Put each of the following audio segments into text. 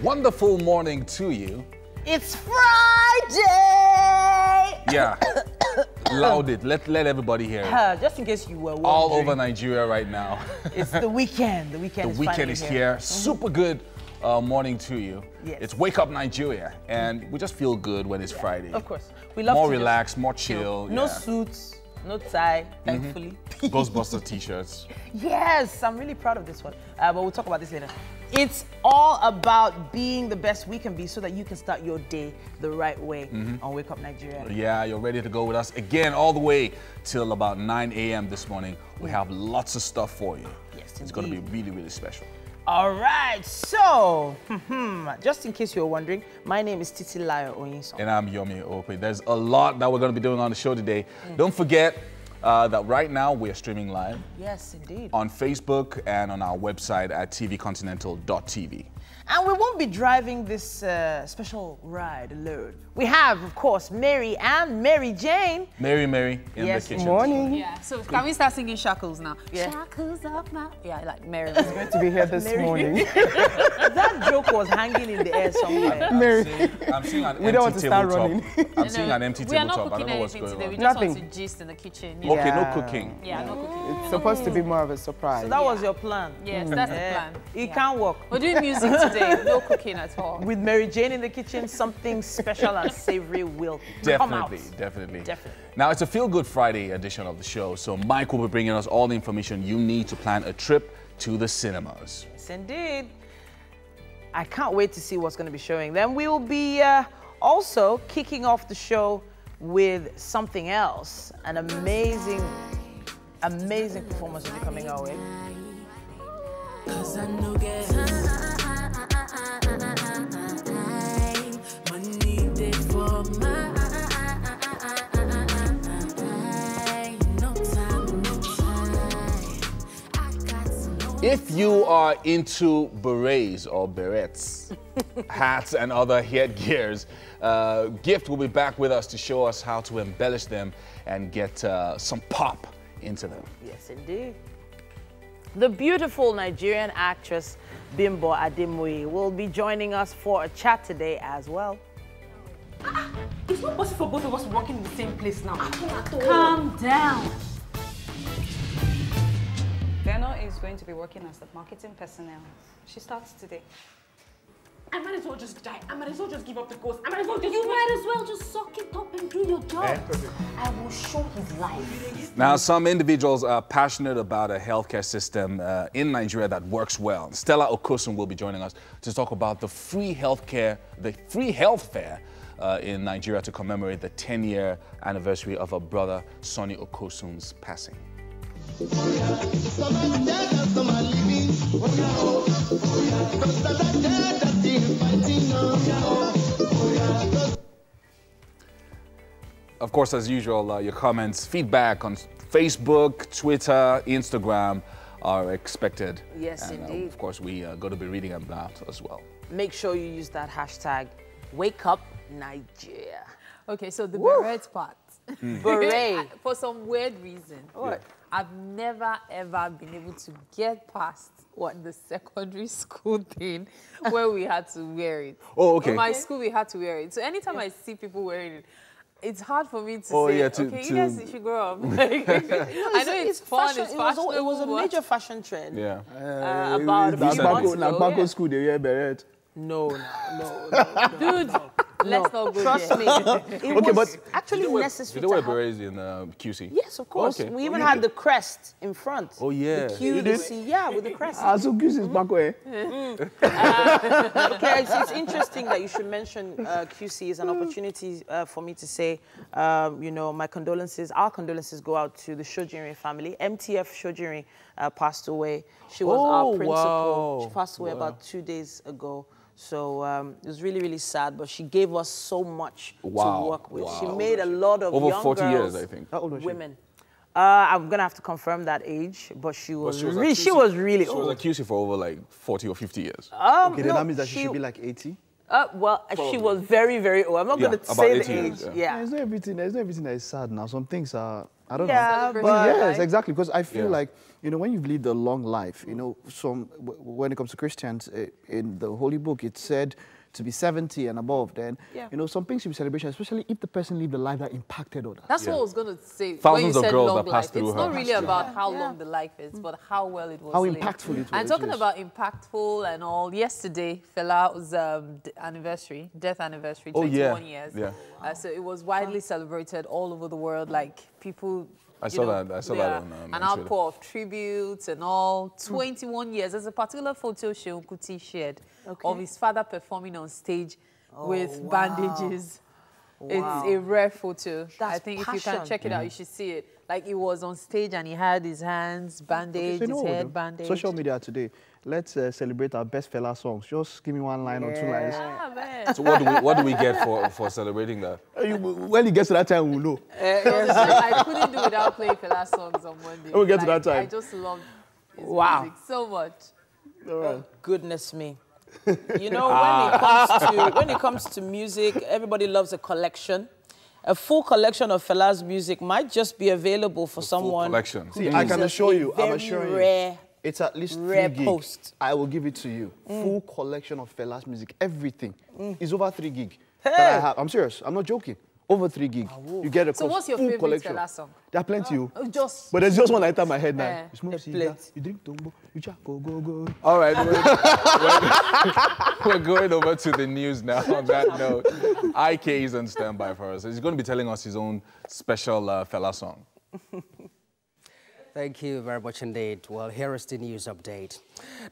Wonderful morning to you. It's Friday! Yeah. Loud it. Let everybody hear it. Just in case you were wondering. All over Nigeria right now. It's the weekend. The weekend is here. Super good morning to you. Yes. It's Wake Up Nigeria, and we just feel good when it's Friday. Of course. We love more to relaxed, more chill. No suits, no tie, thankfully. Ghostbuster t-shirts. Yes, I'm really proud of this one. But we'll talk about this later. It's all about being the best we can be so that you can start your day the right way on Wake Up Nigeria. Yeah, you're ready to go with us again all the way till about 9 a.m. this morning. We have lots of stuff for you. Yes, it's going to be really, really special. All right, so, just in case you're wondering, my name is Titilayo Onyinson. And I'm Yomi Ope. There's a lot that we're going to be doing on the show today. Don't forget that right now we are streaming live. Yes, indeed. On Facebook and on our website at tvcontinental.tv. And we won't be driving this special ride alone. We have, of course, Mary and Mary Jane. Mary in the kitchen. Good morning. Yeah, so can we start singing Shackles now? Yeah. Shackles up my... Yeah, like Mary. It's great to be here this morning. That joke was hanging in the air somewhere. Mary. I'm seeing an we don't want to start running. I'm seeing an empty tabletop. I don't know what's going on. We just want to gist in the kitchen. Yeah. Okay, no cooking. Yeah, no cooking. It's supposed to be more of a surprise. So that was your plan? Yes, that's the plan. It can't work. We're doing music today, no cooking at all. With Mary Jane in the kitchen, something special and savory will come out. Definitely. Now, it's a Feel Good Friday edition of the show, so Mike will be bringing us all the information you need to plan a trip to the cinemas. Yes, indeed. I can't wait to see what's going to be showing. Then we will be also kicking off the show with something else. An amazing performance will be coming our way. If you are into berets or berets, hats and other headgears, Gift will be back with us to show us how to embellish them and get some pop into them. Yes, indeed. The beautiful Nigerian actress Bimbo Ademoye will be joining us for a chat today as well. It's not possible for both of us working in the same place now. Calm down. Deno is going to be working as the marketing personnel. She starts today. I might as well just die. I might as well just give up the ghost. I might as well just... You might as well just suck it up and do your job. I will show his life. Now, some individuals are passionate about a healthcare system in Nigeria that works well. Stella Okosun will be joining us to talk about the free health fair in Nigeria to commemorate the 10-year anniversary of her brother, Sonny Okosun's passing. Of course, as usual, your comments, feedback on Facebook, Twitter, Instagram are expected. Yes, and, indeed. of course, we are going to be reading them out as well. Make sure you use that hashtag #WakeUpNigeria. Okay, so the beret part. Beret. For some weird reason. What? I've never ever been able to get past the secondary school thing where we had to wear it. Oh, okay. In my school, we had to wear it. So anytime I see people wearing it, it's hard for me to say, okay, you guys should grow up. Like, I know it's fun, fashion, it's fashionable. it was a major fashion trend. Yeah. About a few months ago. Back school, they wear beret. No. Dude, let's not go Trust there. me. It was actually necessary Did they wear to have. berets in QC? Yes, of course. Okay. We even had the crest in front. Oh, yeah. The Q, the C, yeah, with the crest. So QC is back way. Okay, it's interesting that you should mention QC as an opportunity for me to say, you know, my condolences, our condolences go out to the Shojiri family. MTF Shojiri passed away. She was our principal. She passed away about 2 days ago. So it was really, really sad, but she gave us so much to work with. She made a lot of over young 40 girls, years, I think. How old was she? women. I'm gonna have to confirm that age, but she was really old. She was at QC for over like 40 or 50 years. Okay, then that means that she should be like 80? Well, she was very, very old. I'm not going to say the age. Yeah. There's no everything that is sad now. Some things are I don't Yeah, know. but Yes, exactly. Because I feel Yeah. like, you know, when you've lived a long life, you know, when it comes to Christians, in the Holy Book, it said to be 70 and above, then, Yeah. you know, some things should be celebration, especially if the person lived a life that impacted others. That's what I was going to say. Thousands when you of said girls long that passed life, through it's her. not really about how Yeah. long the life is, but how well it was How lived. impactful it was, And talking yes. about impactful and all, yesterday, Fela's death anniversary, 21 years. Yeah. So it was widely celebrated all over the world, like people... I saw that on an outpour of tributes and all. 21 years. There's a particular photo Kuti shared of his father performing on stage with bandages. It's a rare photo. That's I think if you passion. can check it out, you should see it. Like, he was on stage and he had his hands bandaged, So you know his what we'll head do? bandaged. Social media today. Let's celebrate our best Fela songs. Just give me one line or two lines. Ah, man. So what do we get for celebrating that? When it gets to that time, we'll know. I couldn't do without playing Fela songs on Monday. When we get to that time. I just loved his Wow. music so much. Goodness me. You know, when it comes to music, everybody loves a collection. A full collection of Fela's music might just be available for someone. collection. who See, I can uses assure a you, I'm very assuring you. rare. It's at least 3 Rare gig. post. I will give it to you. Full collection of Fela's music, everything. It's over 3 gig. Hey. That I have. I'm serious. I'm not joking. Over 3 gig. You get a So what's your full favorite collection. Fela song? There are plenty. Oh. Just... But there's just one that enter my head now. Eh, You smoke a cigar, plate. you drink tombo, you jack go go go. All right, we're going over to the news now. On that note, IK is on standby for us. He's going to be telling us his own special Fela song. Thank you very much indeed. Well, here is the news update.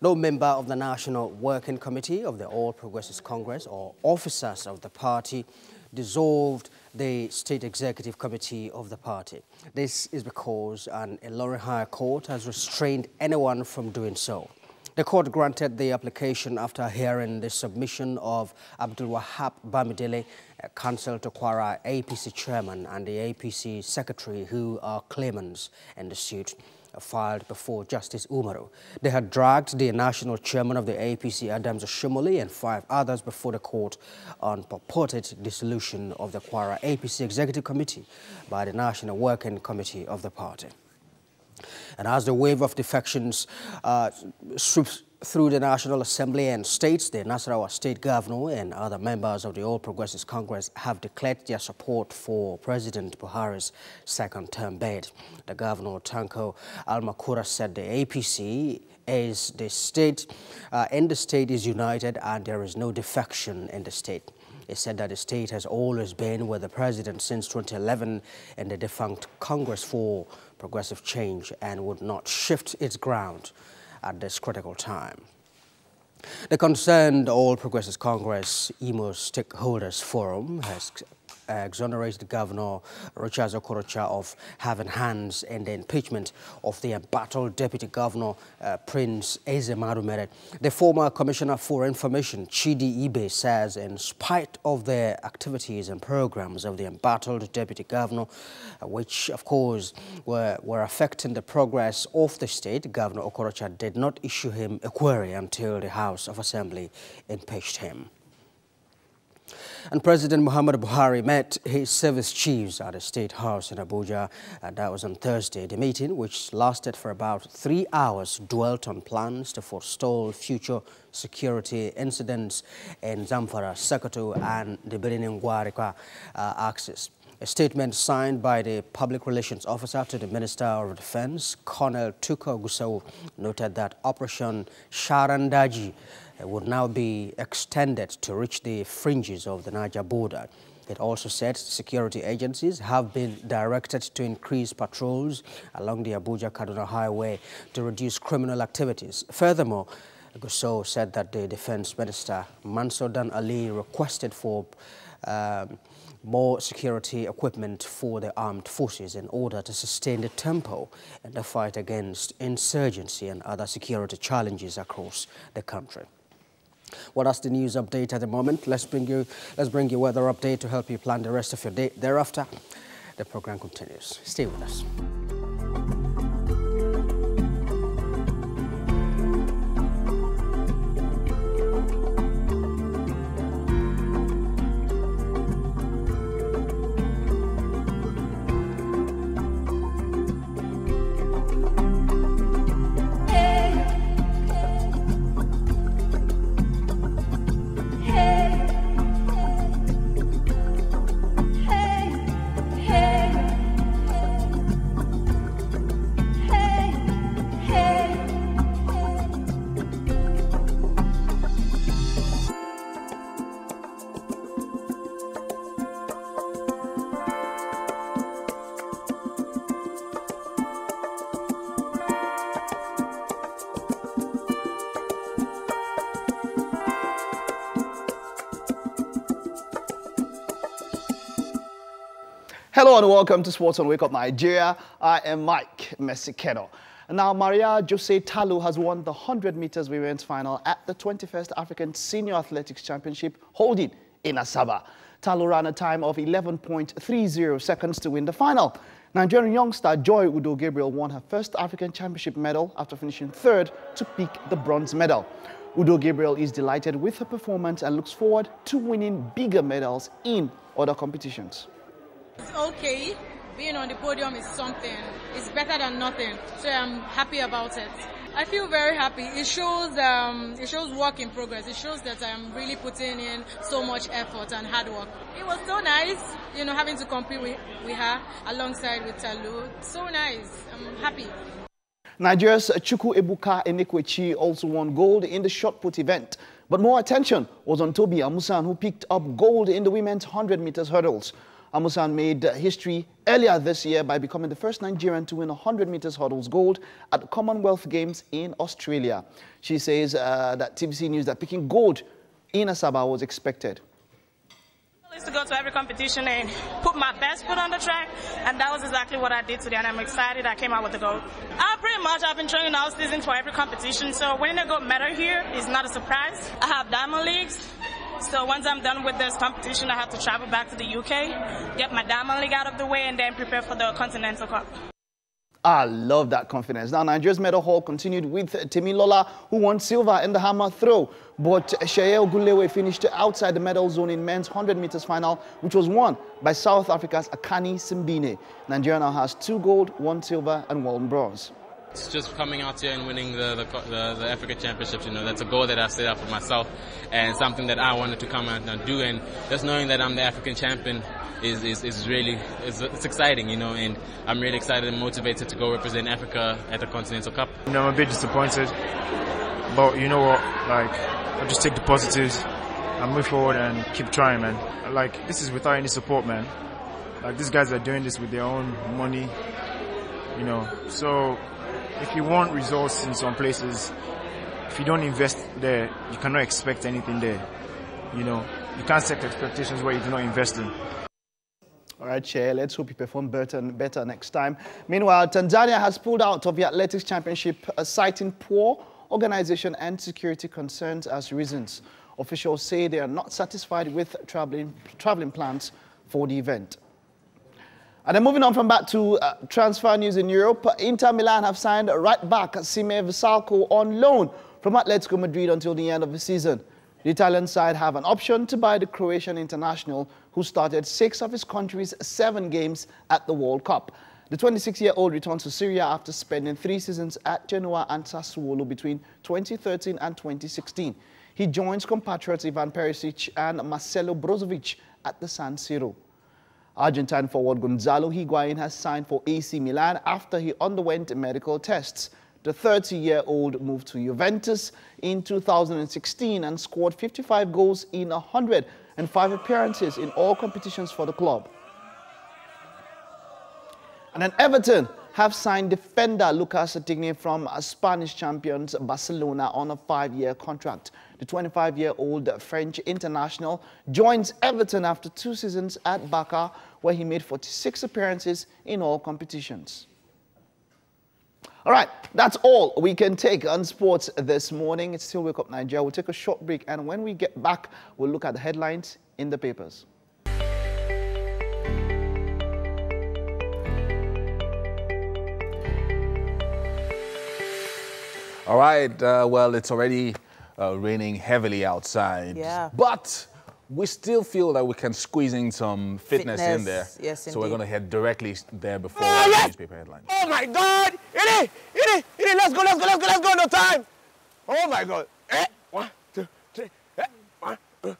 No member of the National Working Committee of the All Progressives Congress or officers of the party dissolved the State Executive Committee of the party. This is because an Ilorin High Court has restrained anyone from doing so. The court granted the application after hearing the submission of Abdul Wahab Bamidele, counsel to Kwara APC chairman and the APC secretary, who are claimants in the suit filed before Justice Umaru. They had dragged the national chairman of the APC, Adams Oshomole, and 5 others before the court on purported dissolution of the Kwara APC Executive Committee by the National Working Committee of the party. And as the wave of defections sweeps through the National Assembly and states, the Nasarawa State Governor and other members of the All Progressives Congress have declared their support for President Buhari's second-term bid. The Governor, Tanko Almakura, said the APC is the state is united and there is no defection in the state. He said that the state has always been with the president since 2011 in the defunct Congress for Progressive Change and would not shift its ground at this critical time. The concerned All Progressives Congress Imo Stakeholders Forum has exonerated Governor Richard Okorocha of having hands in the impeachment of the embattled Deputy Governor Prince Ezemadumere. The former Commissioner for Information, Chidi Ibe, says in spite of the activities and programs of the embattled Deputy Governor, which of course were affecting the progress of the state, Governor Okorocha did not issue him a query until the House of Assembly impeached him. And President Muhammadu Buhari met his service chiefs at the State House in Abuja, and that was on Thursday. The meeting, which lasted for about 3 hours, dwelt on plans to forestall future security incidents in Zamfara, Sokoto, and the Benin-Ngwarika axis. A statement signed by the Public Relations Officer to the Minister of Defense, Colonel Tuko Gusau, noted that Operation Sharandaji would now be extended to reach the fringes of the Niger border. It also said security agencies have been directed to increase patrols along the Abuja-Kaduna Highway to reduce criminal activities. Furthermore, Gusau said that the Defense Minister, Mansour Dan Ali, requested for more security equipment for the armed forces in order to sustain the tempo in the fight against insurgency and other security challenges across the country. Well, that's the news update at the moment. Let's bring you weather update to help you plan the rest of your day. Thereafter, the program continues. Stay with us. Hello and welcome to Sports on Wake Up Nigeria. I am Mike Mesikeno. Now, Maria Jose Talu has won the 100 meters women's final at the 21st African Senior Athletics Championship holding in Asaba. Talu ran a time of 11.30 seconds to win the final. Nigerian youngster Joy Udo Gabriel won her first African Championship medal after finishing third to pick the bronze medal. Udo Gabriel is delighted with her performance and looks forward to winning bigger medals in other competitions. It's okay. Being on the podium is something. It's better than nothing. So I'm happy about it. I feel very happy. It shows work in progress. It shows that I'm really putting in so much effort and hard work. It was so nice, you know, having to compete with her alongside with Talu. So nice. I'm happy. Nigeria's Chukwu Ebuka Enekwechi also won gold in the shot put event. But more attention was on Tobi Amusan, who picked up gold in the women's 100 meters hurdles. Amusan made history earlier this year by becoming the first Nigerian to win 100 meters hurdles gold at the Commonwealth Games in Australia. She says that TVC News that picking gold in Asaba was expected. I used to go to every competition and put my best foot on the track, and that was exactly what I did today, and I'm excited I came out with the gold. I've been training all season for every competition, so winning a gold medal here is not a surprise. I have diamond leagues. So once I'm done with this competition, I have to travel back to the UK, get my Diamond League out of the way, and then prepare for the Continental Cup. I love that confidence. Now, Nigeria's medal haul continued with Temilola, who won silver in the hammer throw. But Sheye Ogunlewe finished outside the medal zone in men's 100 meters final, which was won by South Africa's Akani Simbine. Nigeria now has 2 gold, 1 silver, and 1 bronze. It's just coming out here and winning the Africa Championships, you know, that's a goal that I've set out for myself and something that I wanted to come out and do. And just knowing that I'm the African champion is really exciting, you know, and I'm really excited and motivated to go represent Africa at the Continental Cup. You know, I'm a bit disappointed, but you know what, like, I'll just take the positives and move forward and keep trying, man. Like, this is without any support, man. Like, these guys are doing this with their own money, you know, so if you want results in some places, if you don't invest there, you cannot expect anything there. You know, you can't set expectations where you do not invest in. All right, Chair, let's hope you perform better next time. Meanwhile, Tanzania has pulled out of the Athletics Championship, citing poor organization and security concerns as reasons. Officials say they are not satisfied with traveling plans for the event. And then moving on from that to transfer news in Europe, Inter Milan have signed right back Sime Vrsaljko on loan from Atletico Madrid until the end of the season. The Italian side have an option to buy the Croatian international, who started 6 of his country's 7 games at the World Cup. The 26-year-old returns to Syria after spending 3 seasons at Genoa and Sassuolo between 2013 and 2016. He joins compatriots Ivan Perisic and Marcelo Brozovic at the San Siro. Argentine forward Gonzalo Higuain has signed for AC Milan after he underwent medical tests. The 30-year-old moved to Juventus in 2016 and scored 55 goals in 105 appearances in all competitions for the club. And then Everton have signed defender Lucas Digne from Spanish champions Barcelona on a 5-year contract. The 25-year-old French international joins Everton after 2 seasons at Barca, where he made 46 appearances in all competitions. All right, that's all we can take on sports this morning. It's still Wake Up Nigeria. We'll take a short break, and when we get back, we'll look at the headlines in the papers. All right, well, it's already raining heavily outside. Yeah. But we still feel that we can squeeze in some fitness in there. Yes, so we're indeed. going to head directly there before the newspaper headlines. Oh my God! It is, let's go, no time! Oh my God! 1, 2, 3, 1, 2,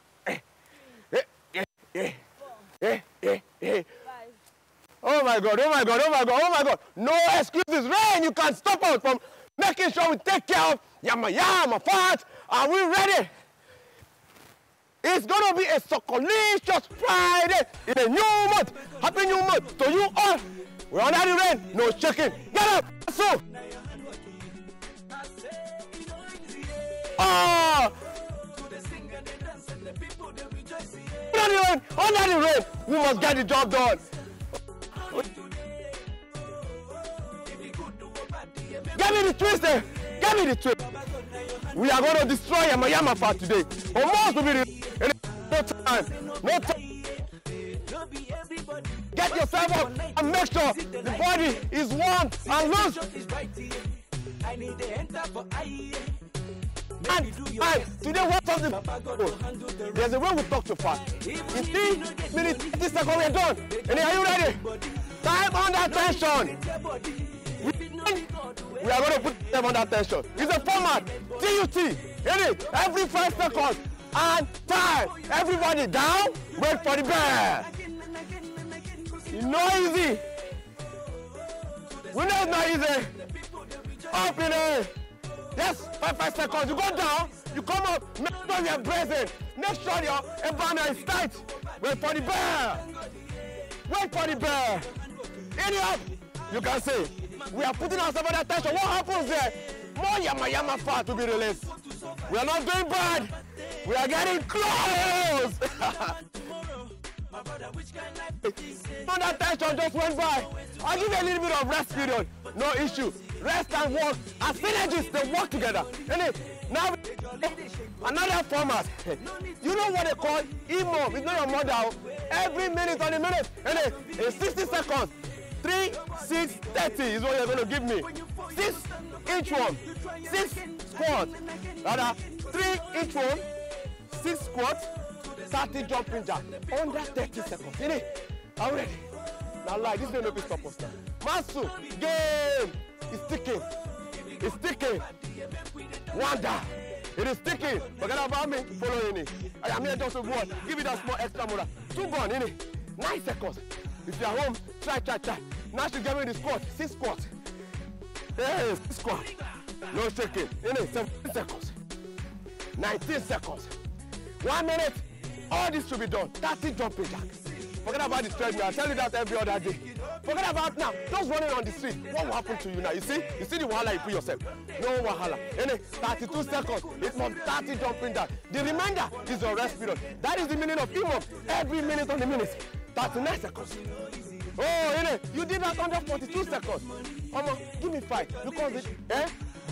Oh my God! No excuses, rain! You can't stop us from making sure we take care of yama fat. Are we ready? It's gonna be a succulicious Friday in a new month. Happy new month to you all. We're under the rain, no shaking. Get up, so. Under the rain, we must get the job done. the twist, eh? Give me the twist. We are going to destroy Yama for today. Almost will be the no time. No time. Get yourself up and make sure the body is warm and loose. And today, what something? There's a way we talk too fast. In 3 minutes, 30 seconds, we're done. And are you ready? Time under tension. We are going to put them under tension. It's a format. TUT. Every 5 seconds. And time. Everybody down. Wait for the bell. It's not easy. We know it's not easy. Up in there. Yes, 5 seconds. You go down, you come up, make sure you're bracing. Make sure your banner is tight. Wait for the bell. Wait for the bell. In up, you can see. We are putting ourselves under tension. What happens there? More Yama fat to be released. We are not doing bad. We are getting close. Under tension just went by. I'll give you a little bit of rest period. No issue. Rest and work as synergists, they work together. Now, another format. You know what they call EMOM? It's not your mother. Every minute on a minute. In 60 seconds, 3, 6, 30 is what you're going to give me. 6 each one. 6 squats. Rather, 3 each one. 6 squats. 30 jumping jack. Under 30 seconds. Are we ready? Now, like, this is going to be stop us now. Masu, game. It's ticking. It's ticking. Wanda. It is ticking. Forget about me. Following it. I am here just to go. Give it a small extra motor. 2 gone, innit? 9 seconds. If you are home, try. Now you get me the squat. 6 squats. Yes, 6 squats. No shaking. Innit? 17 seconds. 19 seconds. 1 minute. All this should be done. 30 jumping jacks. Forget about the treadmill. I tell you that every other day. Forget about now. Just running on the street. What will happen to you now? You see the wahala you put yourself. No wahala. 32 seconds. It's from 30 jumping down. The remainder is your rest period. That is the meaning of EMOM. Every minute on the minute. 39 seconds. Oh, you did that under 42 seconds. Mama, give me 5. Because it,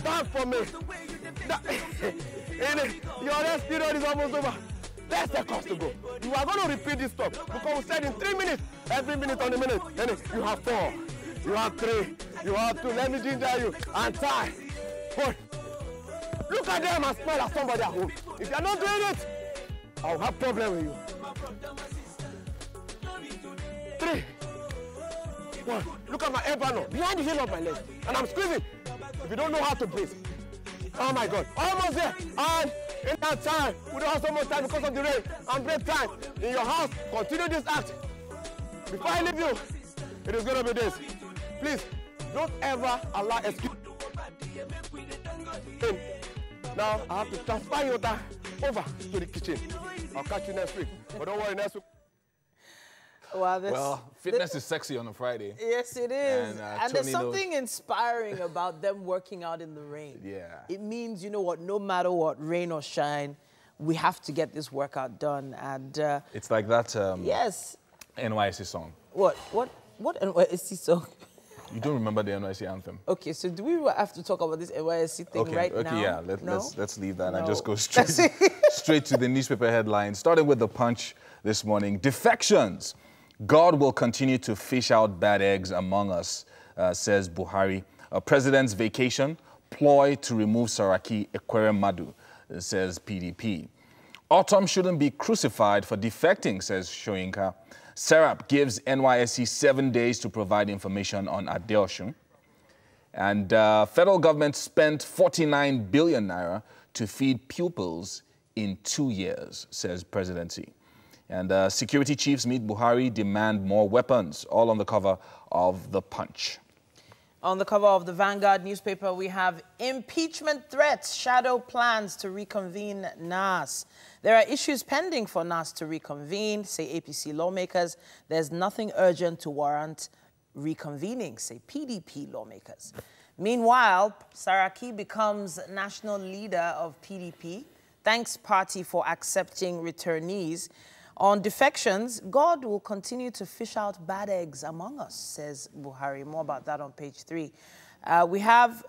bad for me. Your rest period is almost over. 10 seconds to go. You are going to repeat this stuff because we said in 3 minutes, every minute on the minute. You have 4, you have 3, you have 2. Let me ginger you and tie. But look at them and smile at somebody at home. If you are not doing it, I'll have problem with you. 3, 1. Look at my elbow now, behind the heel of my leg, and I'm squeezing. If you don't know how to breathe, oh my God, almost there. And in that time, we don't have so much time because of the rain and break time. In your house, continue this act. Before I leave you, it is going to be this. Please, don't ever allow excuse. Now, I have to transfer your time over to the kitchen. I'll catch you next week. But don't worry, next week. Well, fitness is sexy on a Friday. Yes, it is. And there's something inspiring about them working out in the rain. Yeah. It means, you know what, no matter what, rain or shine, we have to get this workout done. And it's like that yes. NYSC song. What NYSC song? You don't remember the NYSC anthem? Okay, so do we have to talk about this NYSC thing right now? Okay, yeah, let's leave that and just go straight to the newspaper headlines, starting with The Punch this morning. Defections. God will continue to fish out bad eggs among us, says Buhari. President's vacation, ploy to remove Saraki Ekweremadu, says PDP. Autumn shouldn't be crucified for defecting, says Shoyinka. Serap gives NYSC 7 days to provide information on Adeosun. And federal government spent 49 billion naira to feed pupils in 2 years, says presidency. And security chiefs meet Buhari, demand more weapons, all on the cover of The Punch. On the cover of the Vanguard newspaper, we have impeachment threats, shadow plans to reconvene NAS. There are issues pending for NAS to reconvene, say APC lawmakers. There's nothing urgent to warrant reconvening, say PDP lawmakers. Meanwhile, Saraki becomes national leader of PDP. Thanks party for accepting returnees. On defections, God will continue to fish out bad eggs among us, says Buhari. More about that on page 3. We have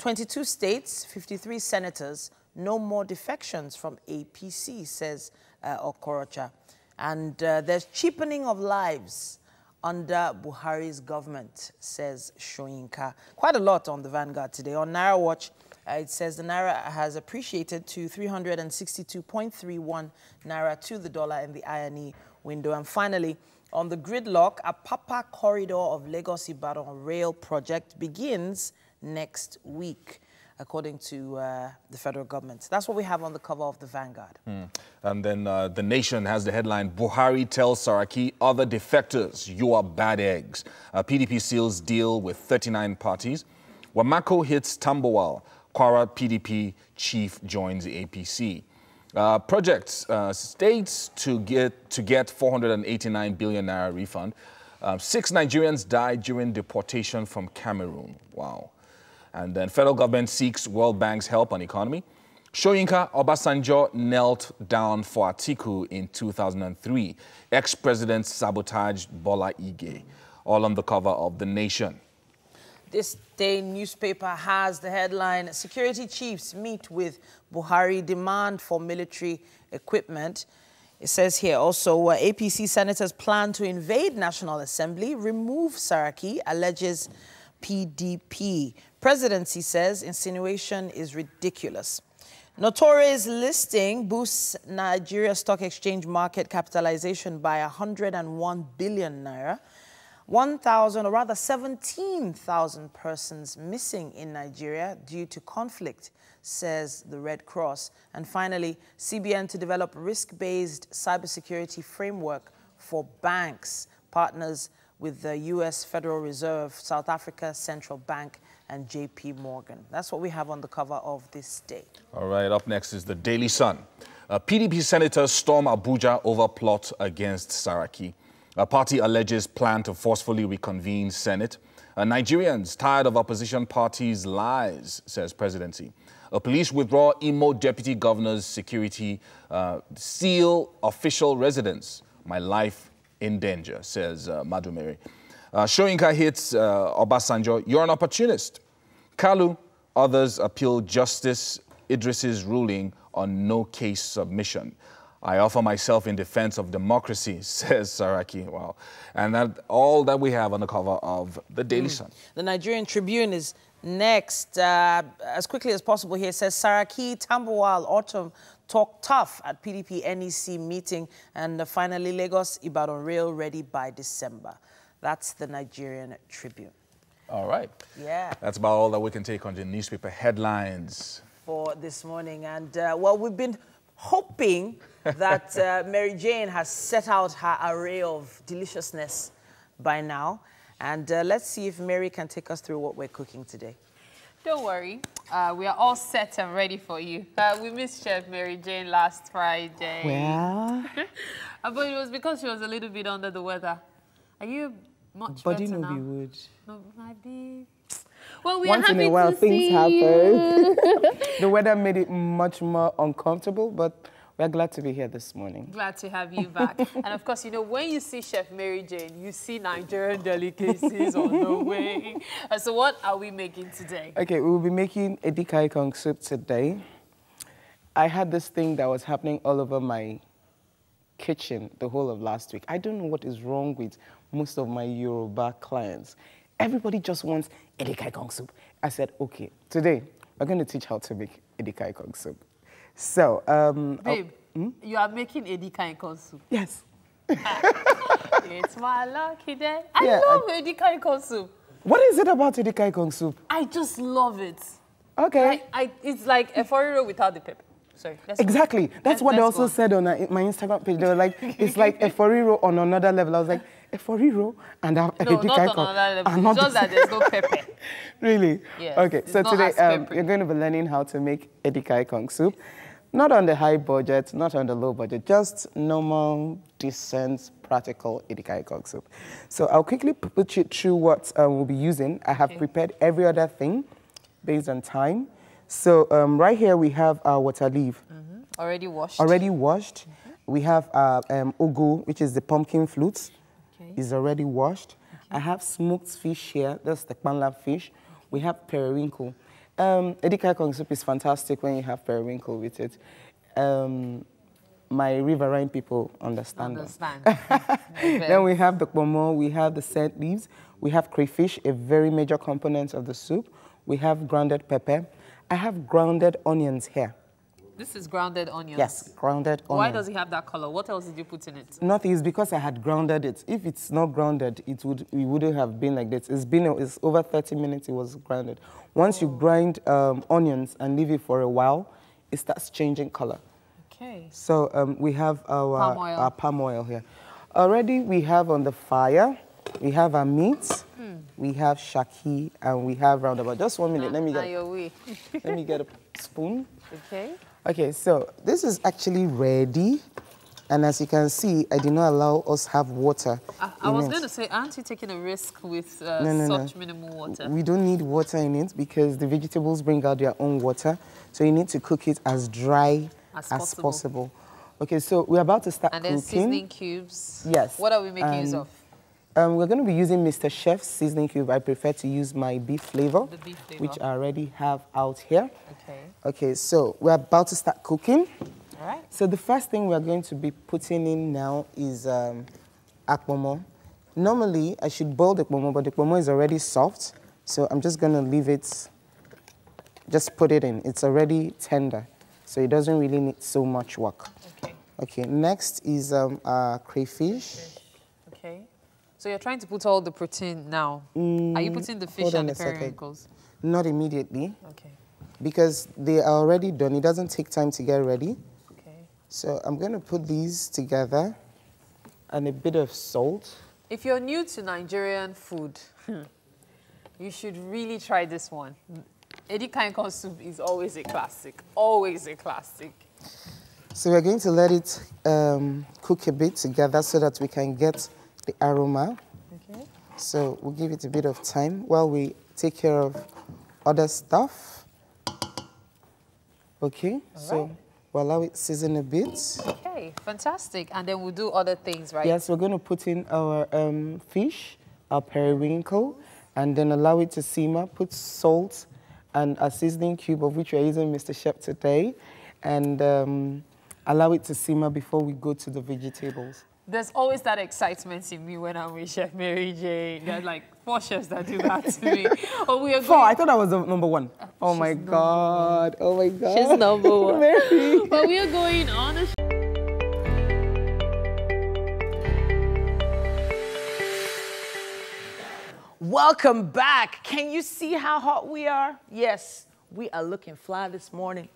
22 states, 53 senators, no more defections from APC, says Okorocha. And there's cheapening of lives under Buhari's government, says Shoyinka. Quite a lot on the Vanguard today. On Naira Watch, it says the Naira has appreciated to 362.31 Naira to the dollar in the INE window. And finally, on the gridlock, a Papa corridor of Lagos-Ibadan rail project begins next week, according to the federal government. That's what we have on the cover of the Vanguard. And then The Nation has the headline, Buhari tells Saraki, other defectors, you are bad eggs. PDP seals deal with 39 parties. Wamako hits Tambowal. Kwara PDP chief joins the APC. Projects states to get 489 billion naira refund. 6 Nigerians died during deportation from Cameroon. Wow. And then federal government seeks World Bank's help on economy. Shoyinka Obasanjo knelt down for Atiku in 2003. Ex-president sabotaged Bola Ige. All on the cover of The Nation. This day newspaper has the headline, security chiefs meet with Buhari, demand for military equipment. It says here also, APC senators plan to invade National Assembly, remove Saraki, alleges PDP. Presidency says insinuation is ridiculous. Notorious listing boosts Nigeria Stock Exchange market capitalization by 101 billion naira. 1,000, or rather 17,000 persons missing in Nigeria due to conflict, says the Red Cross. And finally, CBN to develop risk-based cybersecurity framework for banks, partners with the U.S. Federal Reserve, South Africa Central Bank, and JP Morgan. That's what we have on the cover of this day. All right, up next is the Daily Sun. PDP senators storm Abuja over plot against Saraki. A party alleges plan to forcefully reconvene Senate. Nigerians tired of opposition parties' lies, says presidency. Police withdraw Imo deputy governor's security, seal official residence. My life in danger, says Madumere. Shoyinka hits Obasanjo, you're an opportunist. Kalu, others appeal Justice Idris's ruling on no case submission. I offer myself in defense of democracy, says Saraki. Wow. And that's all that we have on the cover of the Daily Sun. The Nigerian Tribune is next. As quickly as possible here, it says Saraki, Tambowal, Autumn talk tough at PDP NEC meeting. And finally, Lagos, Ibadan Rail ready by December. That's the Nigerian Tribune. All right. Yeah. That's about all that we can take on the newspaper headlines for this morning. And, well, we've been hoping that Mary Jane has set out her array of deliciousness by now. And let's see if Mary can take us through what we're cooking today. Don't worry. We are all set and ready for you. We missed Chef Mary Jane last Friday. Well. But it was because she was a little bit under the weather. Are you much Body better no now? be wood. No, my babe. Well, we Once are in happy a while, to things see happen. you. The weather made it much more uncomfortable, but we're glad to be here this morning. Glad to have you back. And of course, you know, when you see Chef Mary Jane, you see Nigerian delicacies on the way. So what are we making today? Okay, we will be making Edikai Kong soup today. I had this thing that was happening all over my kitchen the whole of last week. I don't know what is wrong with most of my Yoruba clients. Everybody just wants Edikai Kong soup. I said, okay, today we're going to teach how to make Edikai Kong soup. So, babe, you are making Edikai Kong soup. Yes. It's my lucky day. I love Edikai Kong soup. What is it about Edikai Kong soup? I just love it. Okay. It's like a foriro without the pepper. Sorry. Exactly. That's what they also said on my Instagram page. They were like, it's like a foriro on another level. I was like, a foriro and a Edikai Kong. No, not on another level. Just that there's no pepper. Really? Yes. Okay. So today you're going to be learning how to make Edikai Kong soup. Not on the high budget, not on the low budget, just normal, decent, practical Edikai Kong soup. So I'll quickly put you through what we'll be using. I have prepared every other thing based on time. So right here we have our water leaf. Already washed. Already washed. We have ugu, which is the pumpkin flutes. Is already washed. I have smoked fish here. That's the kpanla fish. We have periwinkle. Edika Kong soup is fantastic when you have periwinkle with it. My riverine people understand. Then we have the pomo, we have the scent leaves, we have crayfish, a very major component of the soup. We have grounded pepper. I have grounded onions here. This is grounded onions? Yes, grounded onions. Why does it have that color? What else did you put in it? Nothing. It's because I had grounded it. If it's not grounded, it wouldn't have been like this. It's over 30 minutes it was grounded. Once you grind onions and leave it for a while, it starts changing color. Okay. So we have our palm oil here. Already we have on the fire, we have our meat, we have shaki, and we have roundabout. Just 1 minute, let me get a spoon. Okay. Okay, so this is actually ready. And as you can see, I did not allow us have water. I was going to say, aren't you taking a risk with such minimal water? We don't need water in it because the vegetables bring out their own water. So you need to cook it as dry as possible. Okay, so we're about to start cooking. And then seasoning cubes. Yes. What are we making use of? We're going to be using Mr. Chef's seasoning cube. I prefer to use my beef flavor, which I already have out here. Okay. Okay, so we're about to start cooking. All right. So the first thing we're going to be putting in now is akpomo. Normally, I should boil the akpomo, but the akpomo is already soft. So I'm just going to leave it, just put it in. It's already tender, so it doesn't really need so much work. Okay. Okay, next is crayfish. Okay. So you're trying to put all the protein now. Are you putting the fish and the periwinkles? Not immediately. Okay. Because they are already done. It doesn't take time to get ready. Okay. So I'm going to put these together and a bit of salt. If you're new to Nigerian food, you should really try this one. Edika Kong soup is always a classic. Always a classic. So we're going to let it cook a bit together so that we can get the aroma. Okay. So we'll give it a bit of time while we take care of other stuff. Okay, so we'll allow it season a bit. Okay, fantastic. And then we'll do other things, right? Yes, we're going to put in our fish, our periwinkle, and then allow it to simmer. Put salt and a seasoning cube, of which we're using Mr. Chef today, and allow it to simmer before we go to the vegetables. There's always that excitement in me when I'm with Chef Mary Jane. There's like 4 chefs that do that to me. Oh, we are 4. I thought I was the number 1. Oh my God. Oh my God. She's number 1. Mary. But we are going on a Welcome back. Can you see how hot we are? Yes. We are looking fly this morning.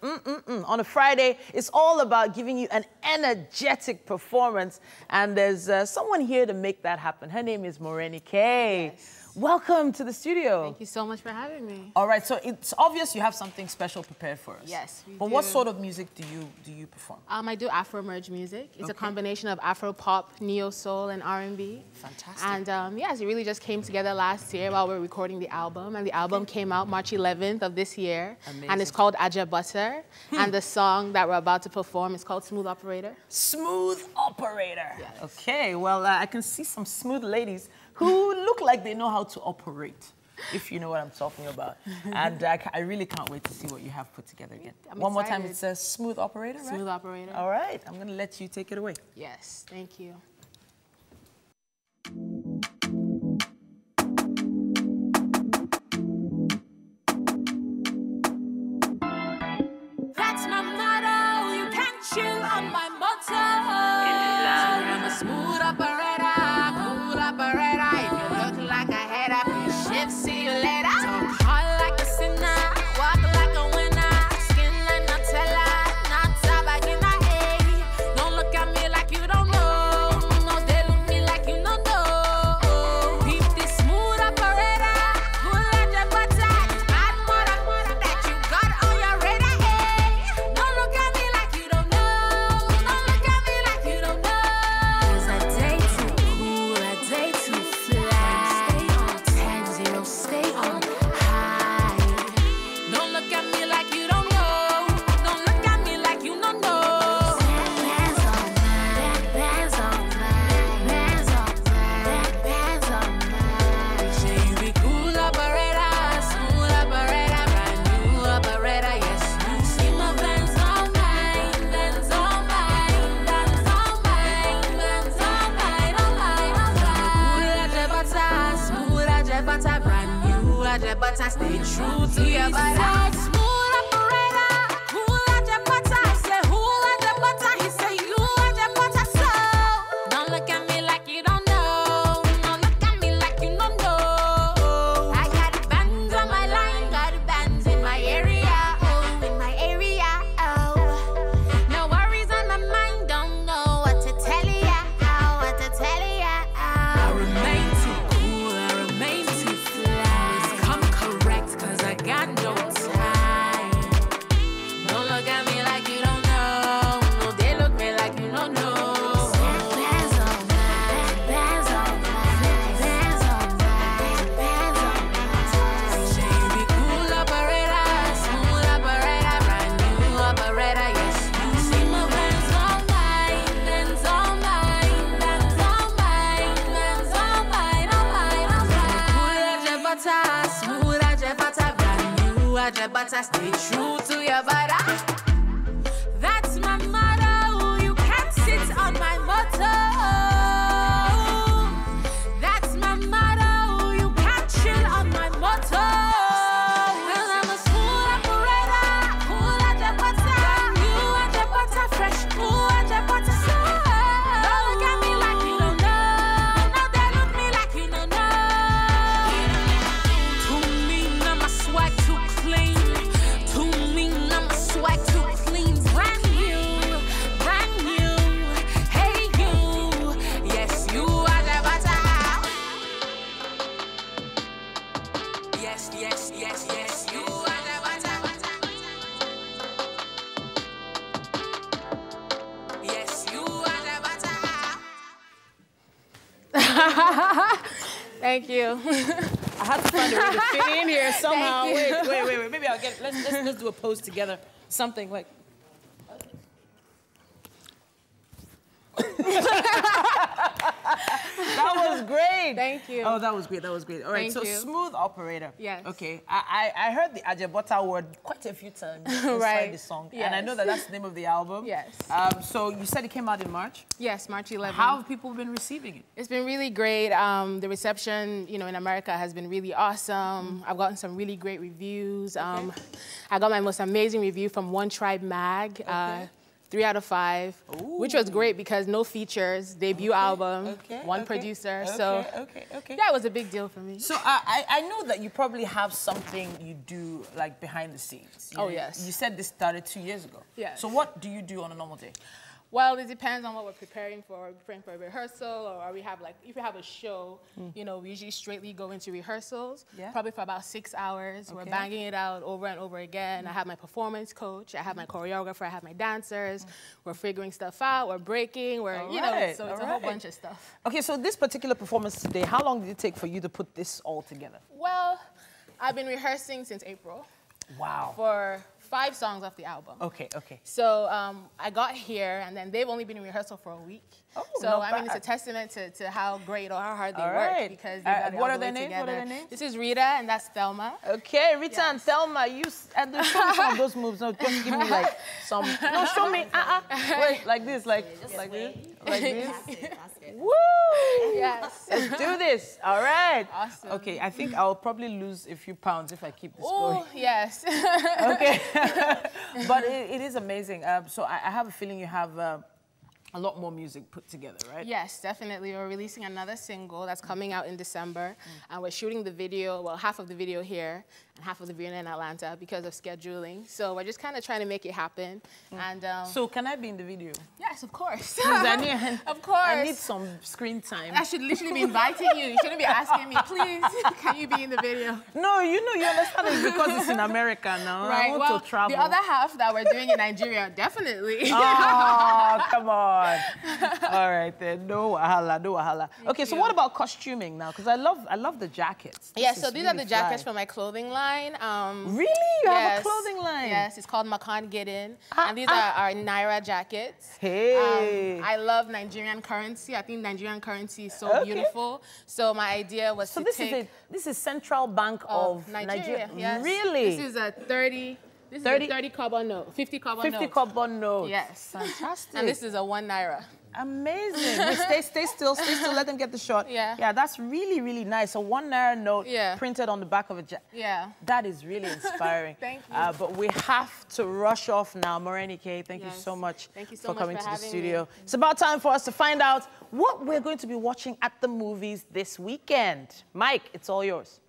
On a Friday, it's all about giving you an energetic performance. And there's someone here to make that happen. Her name is Moreni K. Yes. Welcome to the studio. Thank you so much for having me. All right, so it's obvious you have something special prepared for us. Yes, we do. But what sort of music do you perform? I do Afro-merge music. It's a combination of Afro-pop, neo-soul, and R&B. Fantastic. And yes, it really just came together last year while we were recording the album. And the album came out March 11th of this year. Amazing. And it's called Aja Butter. And the song that we're about to perform is called Smooth Operator. Smooth Operator. Yes. Okay, well, I can see some smooth ladies who look like they know how to operate, if you know what I'm talking about. And I really can't wait to see what you have put together again. One more time, it's a Smooth Operator, right? Smooth Operator. All right, I'm going to let you take it away. Yes, thank you. That's my motto, you can't chill on my motto. I'm a smooth operator, cool operator. If you look like a hater, please shift, see you later. Talk hard like a sinner, walk like a winner. Skin like Nutella, not tabak in my A. Don't look at me like you don't know me. your butter, stay true to your butter. Smooth operator, who at your butter? I say, who at your butter? He say, you at your butter. So don't look at me like you don't know. Don't look at me like you don't know. I got the bands on my line, got the bands in my area. Oh, in my area. Oh, no worries on my mind. Don't know what to tell ya. What to tell ya. I remain too cool. I remain too fly. Come correct, cause I got no time. Don't look at me like you don't know. No, they look me like you don't know. Bands on mine, bands on mine, bands on mine, bands on mine. Say you be cool operator, smooth operator, brand new operator, yes. You see my bands on mine, bands on mine, bands on mine, bands on mine, on mine, on mine. Cool as your butter, smooth as your butter, brand new as your butter, stay true to your butter. That's my motto. You can't sit on my motto. That's my motto. You can't chill on my motto. Well, I'm a smooth operator. Cool at your butter. New at your butter. Fresh cool at your butter. So don't look at me like you don't know. No, they look me like you don't know. Too mean, I'm a swag too clean. Too mean, I'm a swag too clean. Brand new, brand new. Hey you, yes you are the butter. Yes, yes, yes, yes, you are the butter. Yes, you are the butter. Thank you. I had to find a way to fit in here somehow. Thank you. Wait. Maybe I'll get it. Let's do a pose together. Something like. That was great. Thank you. Oh, that was great. That was great. All right. Thank So you. smooth operator. Yes. Okay. I heard the Ajebota word quite a few times inside Right. the song, Yes. and I know that that's the name of the album. Yes. So you said it came out in March. Yes, March 11th. How have people been receiving it? It's been really great. The reception, in America has been really awesome. I've gotten some really great reviews. I got my most amazing review from One Tribe Mag, 3 out of 5, which was great because no features, debut album, one producer. So yeah, it was a big deal for me. So I know that you probably have something you do like behind the scenes. You know, yes. You said this started 2 years ago. Yes. So what do you do on a normal day? Well, it depends on what we're preparing for. Are we preparing for a rehearsal, or we have if we have a show, we usually straightly go into rehearsals, probably for about 6 hours. We're banging it out over and over again. I have my performance coach, I have my choreographer, I have my dancers. We're figuring stuff out, we're breaking, so it's a whole bunch of stuff. Okay, so this particular performance today, how long did it take for you to put this all together? Well, I've been rehearsing since April. Wow. For 5 songs off the album. Okay. So I got here, and then they've only been in rehearsal for a week. So I mean, it's a testament to how great or how hard they work because they got it all the way together. What are their names? This is Rita, and that's Thelma. Okay, Rita and Thelma, show me some of those moves. No, just give me like some. No, show me. Wait, like this, like this, like this. Woo! Yes. Let's do this. All right. Awesome. Okay, I think I'll probably lose a few pounds if I keep this going. Yes. Okay. But it is amazing. So I have a feeling you have a lot more music put together, right? Yes, definitely. We're releasing another single that's coming out in December. And we're shooting the video, well, half of the video here and half of the video in Atlanta because of scheduling. So we're just kind of trying to make it happen. And so can I be in the video? Yes, of course. Of course. I need some screen time. I should literally be inviting you. You shouldn't be asking me, please, can you be in the video? No, you understand it's because it's in America now. Right. I want to travel. The other half that we're doing in Nigeria, definitely. Oh, come on. All right then. No wahala. Okay, so what about costuming now? Because I love the jackets. So these are the jackets from my clothing line. Really? You have a clothing line? Yes, it's called Makan Get In. And these are our Naira jackets. Hey. I love Nigerian currency. I think Nigerian currency is so beautiful. So my idea was to take... this is Central Bank of Nigeria. Yes. Really? This is a 30... This is a 30 kobo note, 50 kobo note. 50 kobo note. Yes. Fantastic. And this is a 1 Naira. Amazing. Wait, stay still, let them get the shot. Yeah. Yeah, that's really, really nice. A 1 naira note printed on the back of a jacket. Yeah. That is really inspiring. Thank you. But we have to rush off now. Morenike, thank you so much for coming to the studio. It's about time for us to find out what we're going to be watching at the movies this weekend. Mike, it's all yours.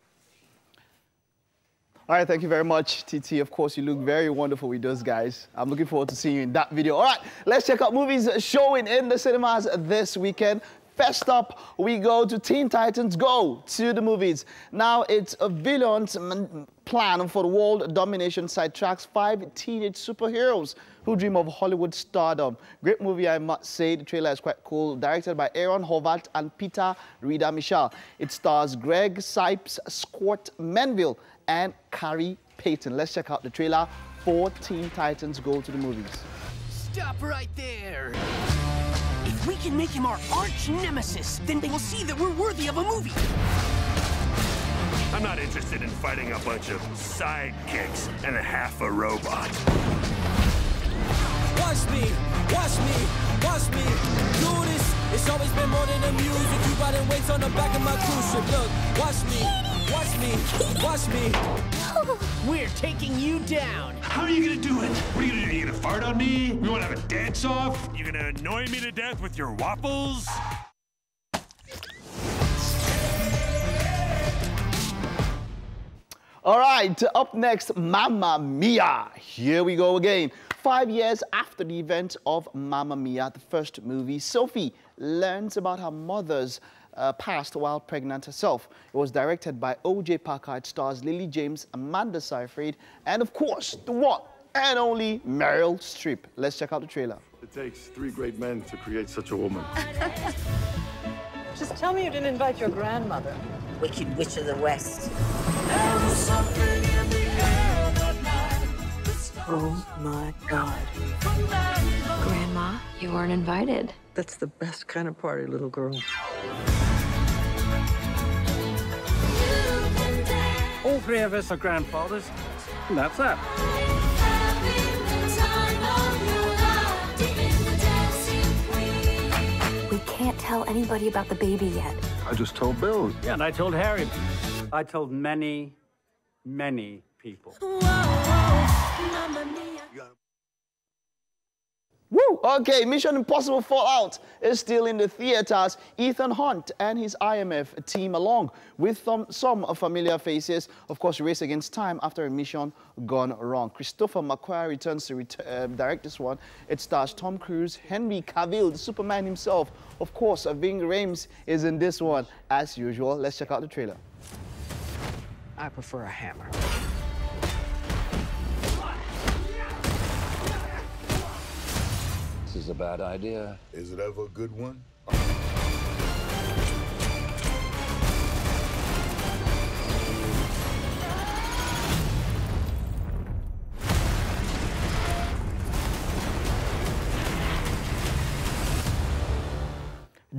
All right, thank you very much, TT. Of course, you look very wonderful with those guys. I'm looking forward to seeing you in that video. All right, let's check out movies showing in the cinemas this weekend. First up, we go to Teen Titans Go to the movies. Now, it's a villain's plan for the world domination sidetracks 5 teenage superheroes who dream of Hollywood stardom. Great movie, I must say. The trailer is quite cool. Directed by Aaron Horvath and Peter Rida Michel. It stars Greg Sipes, Squirt Menville, and Carrie Payton. Let's check out the trailer for Teen Titans Go to the movies. Stop right there. If we can make him our arch nemesis, then they will see that we're worthy of a movie. I'm not interested in fighting a bunch of sidekicks and a half a robot. Watch me, watch me, watch me do this. It's always been more than the music. You riding weights on the back of my cruise ship. Look, watch me, watch me, watch me. We're taking you down. How are you gonna do it? What are you gonna do? You gonna fart on me? You wanna have a dance-off? You gonna annoy me to death with your waffles? All right, up next, Mamma Mia. Here we go again. 5 years after the event of Mamma Mia, the first movie, Sophie learns about her mother's past while pregnant herself. It was directed by O.J. Parker. It stars Lily James, Amanda Seyfried, and of course, the one and only Meryl Streep. Let's check out the trailer. It takes 3 great men to create such a woman. Just tell me you didn't invite your grandmother. Wicked Witch of the West. Oh my God. Grandma, you weren't invited. That's the best kind of party, little girl. All 3 of us are grandfathers, and that's that. We can't tell anybody about the baby yet. I just told Bill. Yeah, and I told Harry. I told many, many people. Woo! Okay, Mission Impossible Fallout is still in the theaters. Ethan Hunt and his IMF team, along with some familiar faces, of course, race against time after a mission gone wrong. Christopher McQuarrie returns to direct this one. It stars Tom Cruise, Henry Cavill, the Superman himself. Of course, Ving Rhames is in this one, as usual. Let's check out the trailer. I prefer a hammer. This is a bad idea. Is it ever a good one?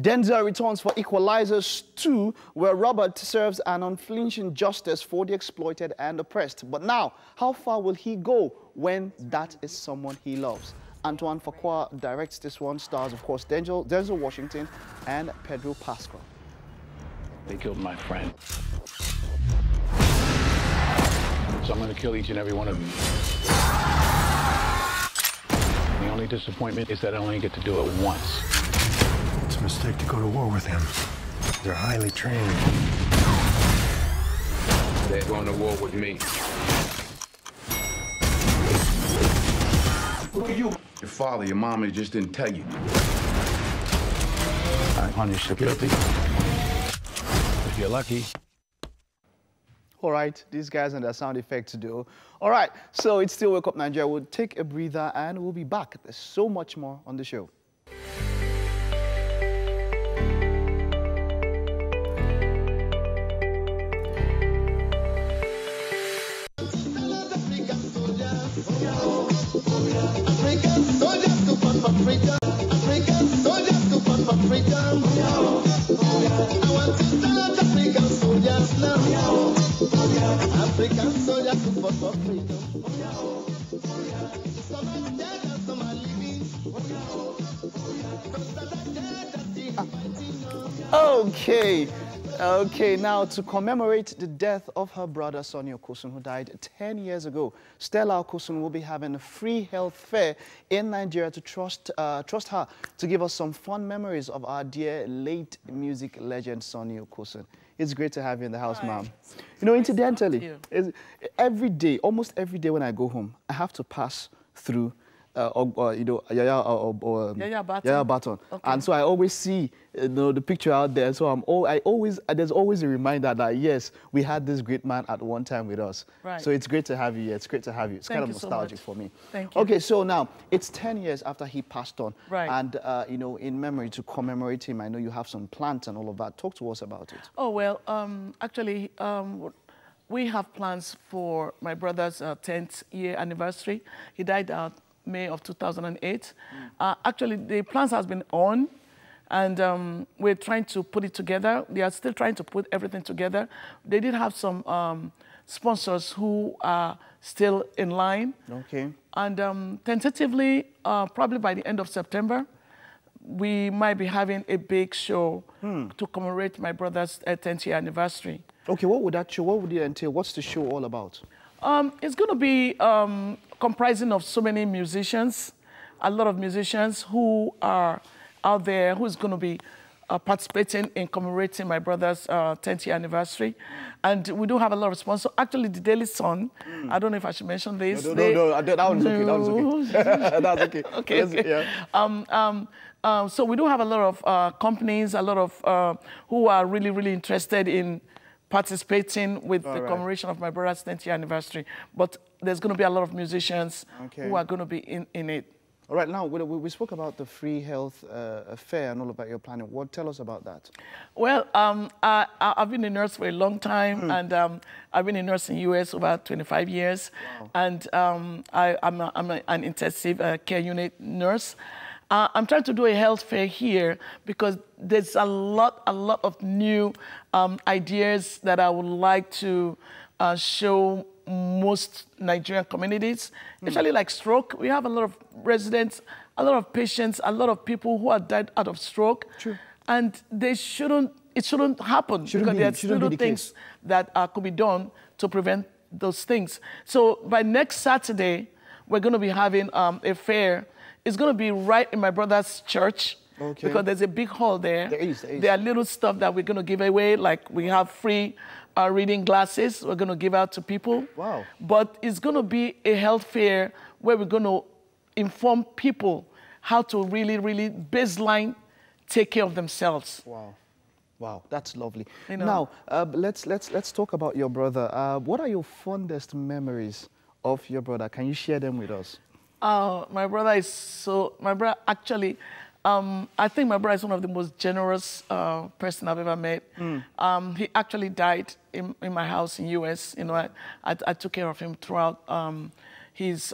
Denzel returns for Equalizers 2, where Robert serves an unflinching justice for the exploited and oppressed. But now, how far will he go when that is someone he loves? Antoine Fuqua directs this one, stars, of course, Denzel Washington and Pedro Pascal. They killed my friend. So I'm going to kill each and every one of them. The only disappointment is that I only get to do it once. It's a mistake to go to war with him. They're highly trained. They're going to war with me. Look at you. Your father, your mom, they just didn't tell you. I punish the guilty. If you're lucky. All right, these guys and their sound effects do. All right, so it's still Wake Up Nigeria. We'll take a breather and we'll be back. There's so much more on the show. African soldiers to fight for freedom. Some are dead and some are living. Okay, now to commemorate the death of her brother Sonny Okosun, who died 10 years ago, Stella Okosun will be having a free health fair in Nigeria to trust her to give us some fun memories of our dear late music legend Sonny Okosun. It's great to have you in the house, ma'am. You know, incidentally, every day, almost every day when I go home, I have to pass through Yaya Baton. Okay. And so I always see the picture out there. So there's always a reminder that yes, we had this great man at one time with us. Right. So it's great to have you here. It's great to have you. It's kind of nostalgic for me. Thank you. Okay, so now it's 10 years after he passed on. Right. And you know, in memory to commemorate him, I know you have some plans and all of that. Talk to us about it. Oh well, actually. We have plans for my brother's 10th year anniversary. He died May of 2008. Actually, the plans has been on, and we're trying to put it together. They are still trying to put everything together. They did have some sponsors who are still in line. Okay. And tentatively, probably by the end of September, we might be having a big show to commemorate my brother's 10th year anniversary. Okay, what would that show? What would it entail? What's the show all about? It's going to be comprising of so many musicians, a lot of musicians who are out there, who's going to be participating in commemorating my brother's 10th year anniversary. And we do have a lot of sponsors. Actually, the Daily Sun, I don't know if I should mention this. No, that one's okay, that was okay. That's okay. Okay. So we do have a lot of companies, a lot of who are really, really interested in participating with the commemoration of my brother's 10th year anniversary. But there's going to be a lot of musicians who are going to be in it. All right, now we spoke about the free health fair and all about your planning. Tell us about that. Well, I've been a nurse for a long time, and I've been a nurse in the US over 25 years. Wow. And I'm an intensive care unit nurse. I'm trying to do a health fair here because there's a lot of new ideas that I would like to show most Nigerian communities, especially like stroke. We have a lot of residents, a lot of patients, a lot of people who have died out of stroke. True. And it shouldn't happen because there's little things that could be done to prevent those things. So by next Saturday, we're going to be having a fair. It's going to be right in my brother's church because there's a big hall there. There is. There are little stuff that we're going to give away, like we have free reading glasses we're going to give out to people. Wow. But it's going to be a health fair where we're going to inform people how to really, really baseline take care of themselves. Wow. Wow, that's lovely. You know. Now, let's talk about your brother. What are your fondest memories of your brother? Can you share them with us? My brother actually, I think my brother is one of the most generous person I've ever met. He actually died in my house in US. You know, I took care of him throughout his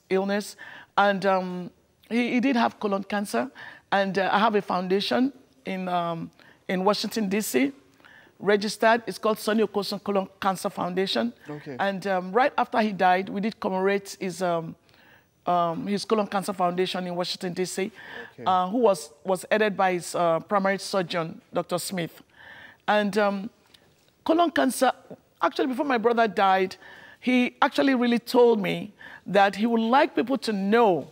illness. And he did have colon cancer. And I have a foundation in Washington, D.C., registered. It's called Sonny Okosun Colon Cancer Foundation. Okay. And right after he died, we did commemorate his colon cancer foundation in Washington, D.C., who was headed by his primary surgeon, Dr. Smith. And colon cancer, actually before my brother died, he actually really told me that he would like people to know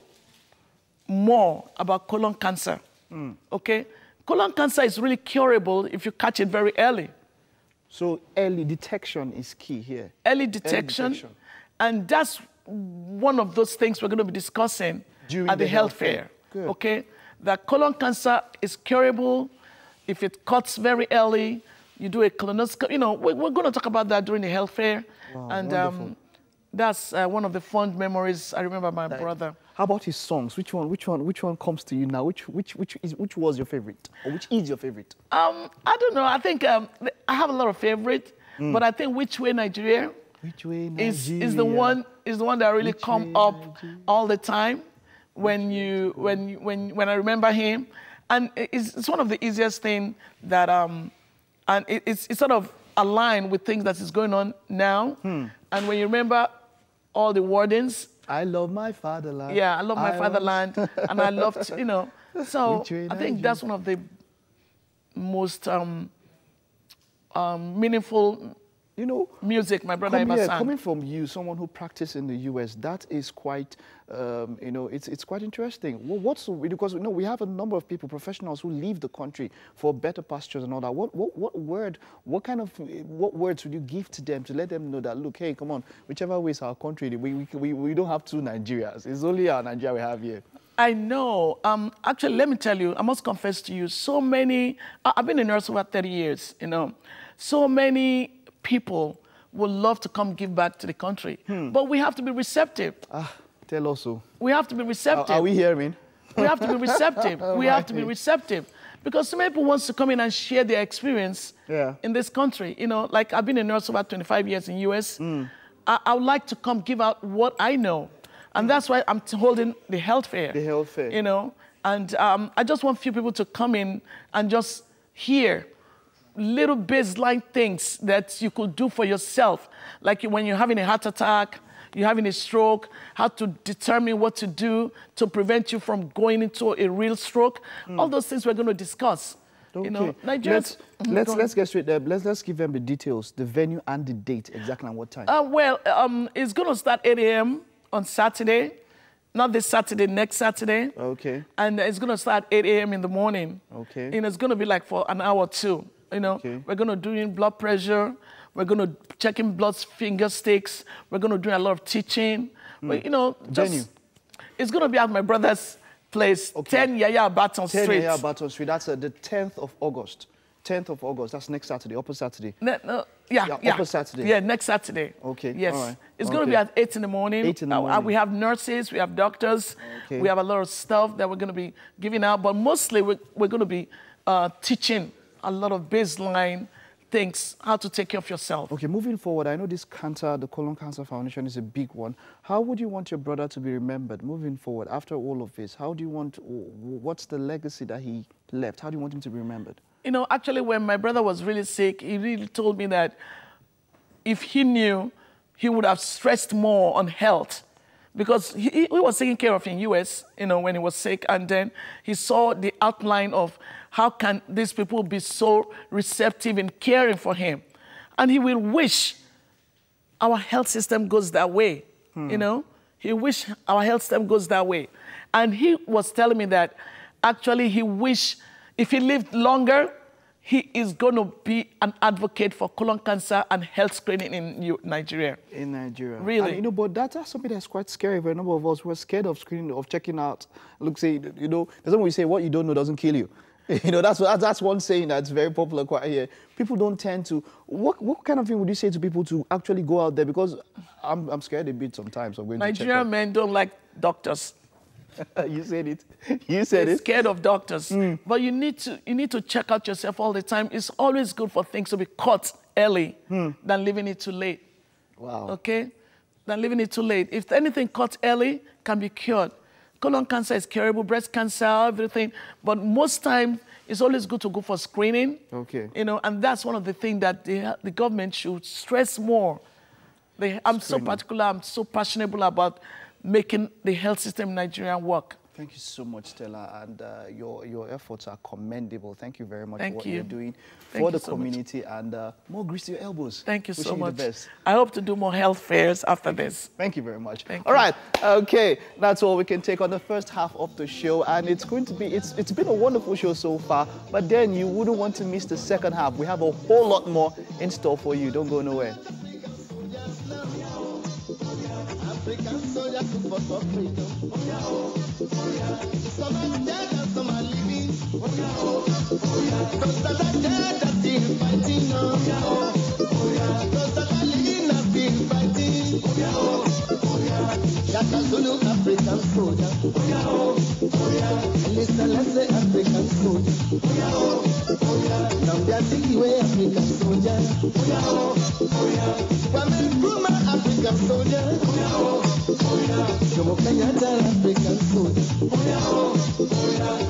more about colon cancer, okay? Colon cancer is really curable if you catch it very early. So early detection is key here. Early detection. And that's one of those things we're going to be discussing at the health fair. Good. Okay? That colon cancer is curable if it cuts very early. You do a colonoscopy. You know, we're going to talk about that during the health fair. Wow, and that's one of the fond memories I remember my brother. How about his songs? Which one comes to you now? Which was your favorite, or which is your favorite? I don't know. I think I have a lot of favorite, but I think Which Way Nigeria? Which Way Nigeria? is the one that really come up all the time when I remember him, and it's one of the easiest thing that and it's sort of aligned with things that is going on now, and when you remember all the wordings. I love my fatherland. Yeah, I love my fatherland, and I love to, you know. So I think that's one of the most meaningful, music my brother ever sang. Coming from you, someone who practiced in the U.S., that is quite, it's quite interesting. Well, because we have a number of people, professionals who leave the country for better pastures and all that. What words would you give to them to let them know that, look, hey, come on, whichever way is our country, we don't have two Nigerias. It's only our Nigeria we have here. I know. Actually, let me tell you, I must confess to you, so many, I've been a nurse over 30 years, so many people would love to come give back to the country. But we have to be receptive. Tell us so. We have to be receptive. Are we hearing? We have to be receptive. We have to be receptive. Because so many people want to come in and share their experience in this country. Like I've been a nurse over 25 years in US. I would like to come give out what I know. And that's why I'm holding the health fair. The health fair. And I just want few people to come in and just hear little baseline things that you could do for yourself. Like when you're having a heart attack, you're having a stroke, how to determine what to do to prevent you from going into a real stroke. All those things we're going to discuss. Okay. Let's get straight there. Let's give them the details, the venue and the date, exactly and what time. It's going to start 8 a.m. on Saturday. Not this Saturday, next Saturday. Okay. And it's going to start 8 a.m. in the morning. Okay. It's going to be like for an hour or two. Okay. We're going to do blood pressure. We're going to checking blood finger sticks. We're going to do a lot of teaching. But, venue. It's going to be at my brother's place, 10 Yaya Baton Street. 10 Yaya Baton Street. That's the 10th of August. 10th of August. That's next Saturday, upper Saturday. Upper Saturday. Yeah, next Saturday. Okay. Yes. All right. It's going to be at 8 in the morning. 8 in the morning. We have nurses, we have doctors, we have a lot of stuff that we're going to be giving out, but mostly we're going to be teaching a lot of baseline things, how to take care of yourself. Okay, moving forward, I know this cancer, the Colon Cancer Foundation is a big one. How would you want your brother to be remembered moving forward after all of this? How do you want, what's the legacy that he left? How do you want him to be remembered? Actually, when my brother was really sick, he really told me that if he knew, he would have stressed more on health. Because he was taken care of in US, when he was sick, and then he saw the outline of how can these people be so receptive in caring for him. And he will wish our health system goes that way, He wish our health system goes that way. And he was telling me that actually he wish if he lived longer, he is going to be an advocate for colon cancer and health screening in Nigeria. In Nigeria. Really. And, but that's something that's quite scary for a number of us. We're scared of screening, of checking out. Look, say, there's when we say what you don't know doesn't kill you. That's one saying that's very popular quite here. People don't tend to, what kind of thing would you say to people to actually go out there? Because I'm scared a bit sometimes of going to check out. Nigerian men don't like doctors. You said it. You said They're it. scared of doctors. But you need to check out yourself all the time. It's always good for things to be caught early than leaving it too late. Wow. Okay? Than leaving it too late. If anything caught early, can be cured. Colon cancer is curable, breast cancer, everything. But most times, it's always good to go for screening. Okay. And that's one of the things that the government should stress more. I'm so particular, I'm so passionate about making the health system in Nigeria work. Thank you so much, Stella, and your efforts are commendable. Thank you very much for what you. you're doing for the community, and more grease to your elbows. Thank you so much. The best. I hope to do more health fairs after this. Thank you very much. Thank all right, okay, that's all we can take on the first half of the show, and it's going to be, it's been a wonderful show so far, but then you wouldn't want to miss the second half. We have a whole lot more in store for you. Don't go nowhere. African soldiers for freedom. Some are dead and some are living. Those that are dead are still fighting on. Those that are living are still fighting. Shaka Zulu African soldier. Listen, let's say African soldier. Now they are taking away African soldier. Kwame Nkrumah African soldier. Jomo Kenyatta African soldier.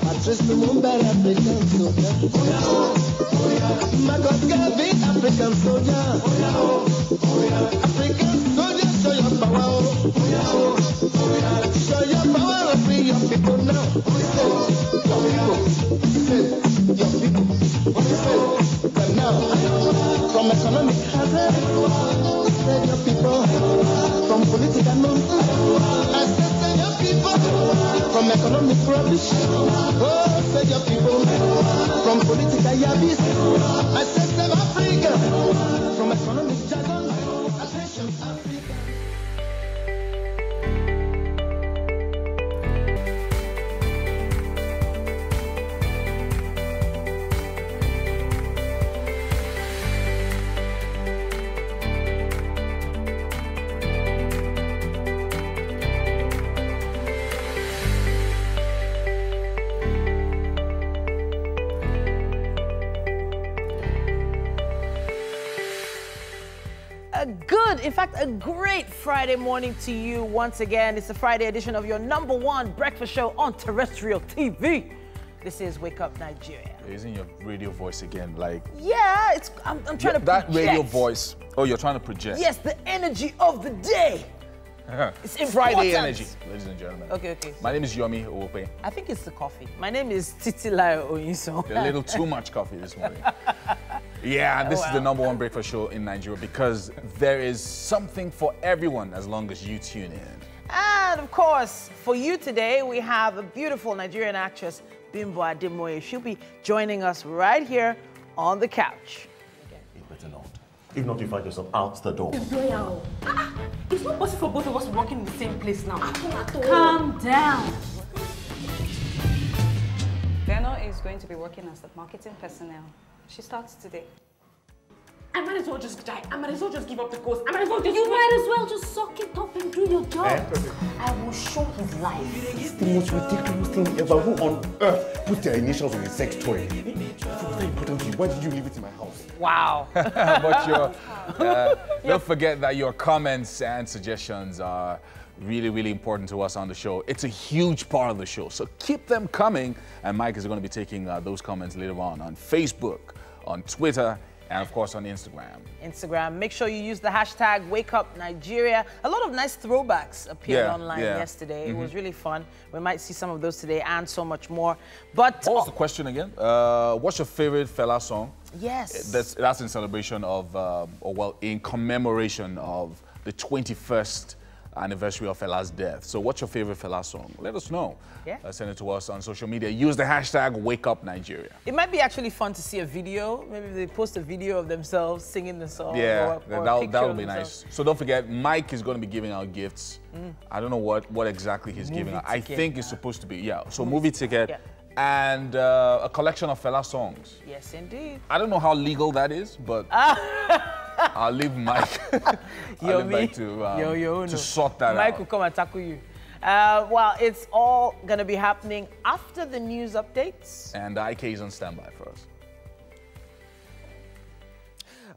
Patrice Lumumba African soldier. Marcus Garvey African soldier. African soldier, show your power. Show your power and free your people now. Your people. Your people. in fact, a great Friday morning to you once again. It's the Friday edition of your #1 breakfast show on terrestrial TV. This is Wake Up Nigeria. Isn't your radio voice again? Like, yeah, I'm trying to that project. radio voice. Oh, you're trying to project. Yes, the energy of the day. It's Friday important. energy, ladies and gentlemen. Okay. My name is Yomi Owope. I think it's the coffee. My name is Titilayo Oyinso. A little too much coffee this morning. Yeah, this is the #1 breakfast show in Nigeria because there is something for everyone as long as you tune in. And of course, for you today, we have a beautiful Nigerian actress, Bimbo Ademoye. She'll be joining us right here on the couch. You better not. If not, you find yourself out the door. It's not possible for both of us working in the same place now. Calm down. Deno is going to be working as the marketing personnel. She starts today. I might as well just die. I might as well just give up the ghost. I might as well You might as well just suck it up and do your job. I will show his life. It's the most ridiculous thing ever. Who on earth put their initials on a sex toy? If it's very important to you, why did you leave it in my house? Wow. But don't forget that your comments and suggestions are really, really important to us on the show. It's a huge part of the show, so keep them coming. And Mike is going to be taking those comments later on Facebook, on Twitter, and of course on Instagram. Make sure you use the hashtag #WakeUpNigeria. A lot of nice throwbacks appeared online yesterday. It was really fun. We might see some of those today and so much more. But what was the question again? What's your favorite Fela song? Yes. That's in celebration of, in commemoration of the 21st anniversary of Fela's death. So what's your favorite Fela song? Let us know. Yeah. Send it to us on social media. Use the hashtag #WakeUpNigeria. It might be actually fun to see a video. Maybe they post a video of themselves singing the song. Yeah, or that'll be nice. So don't forget, Mike is going to be giving out gifts. I don't know what exactly he's giving out. I think it's supposed to be, so movie ticket and a collection of Fela songs. Yes, indeed. I don't know how legal that is, but I'll leave Mike, to sort that out. Mike will come and tackle you. Well, it's all going to be happening after the news updates. And IK is on standby for us.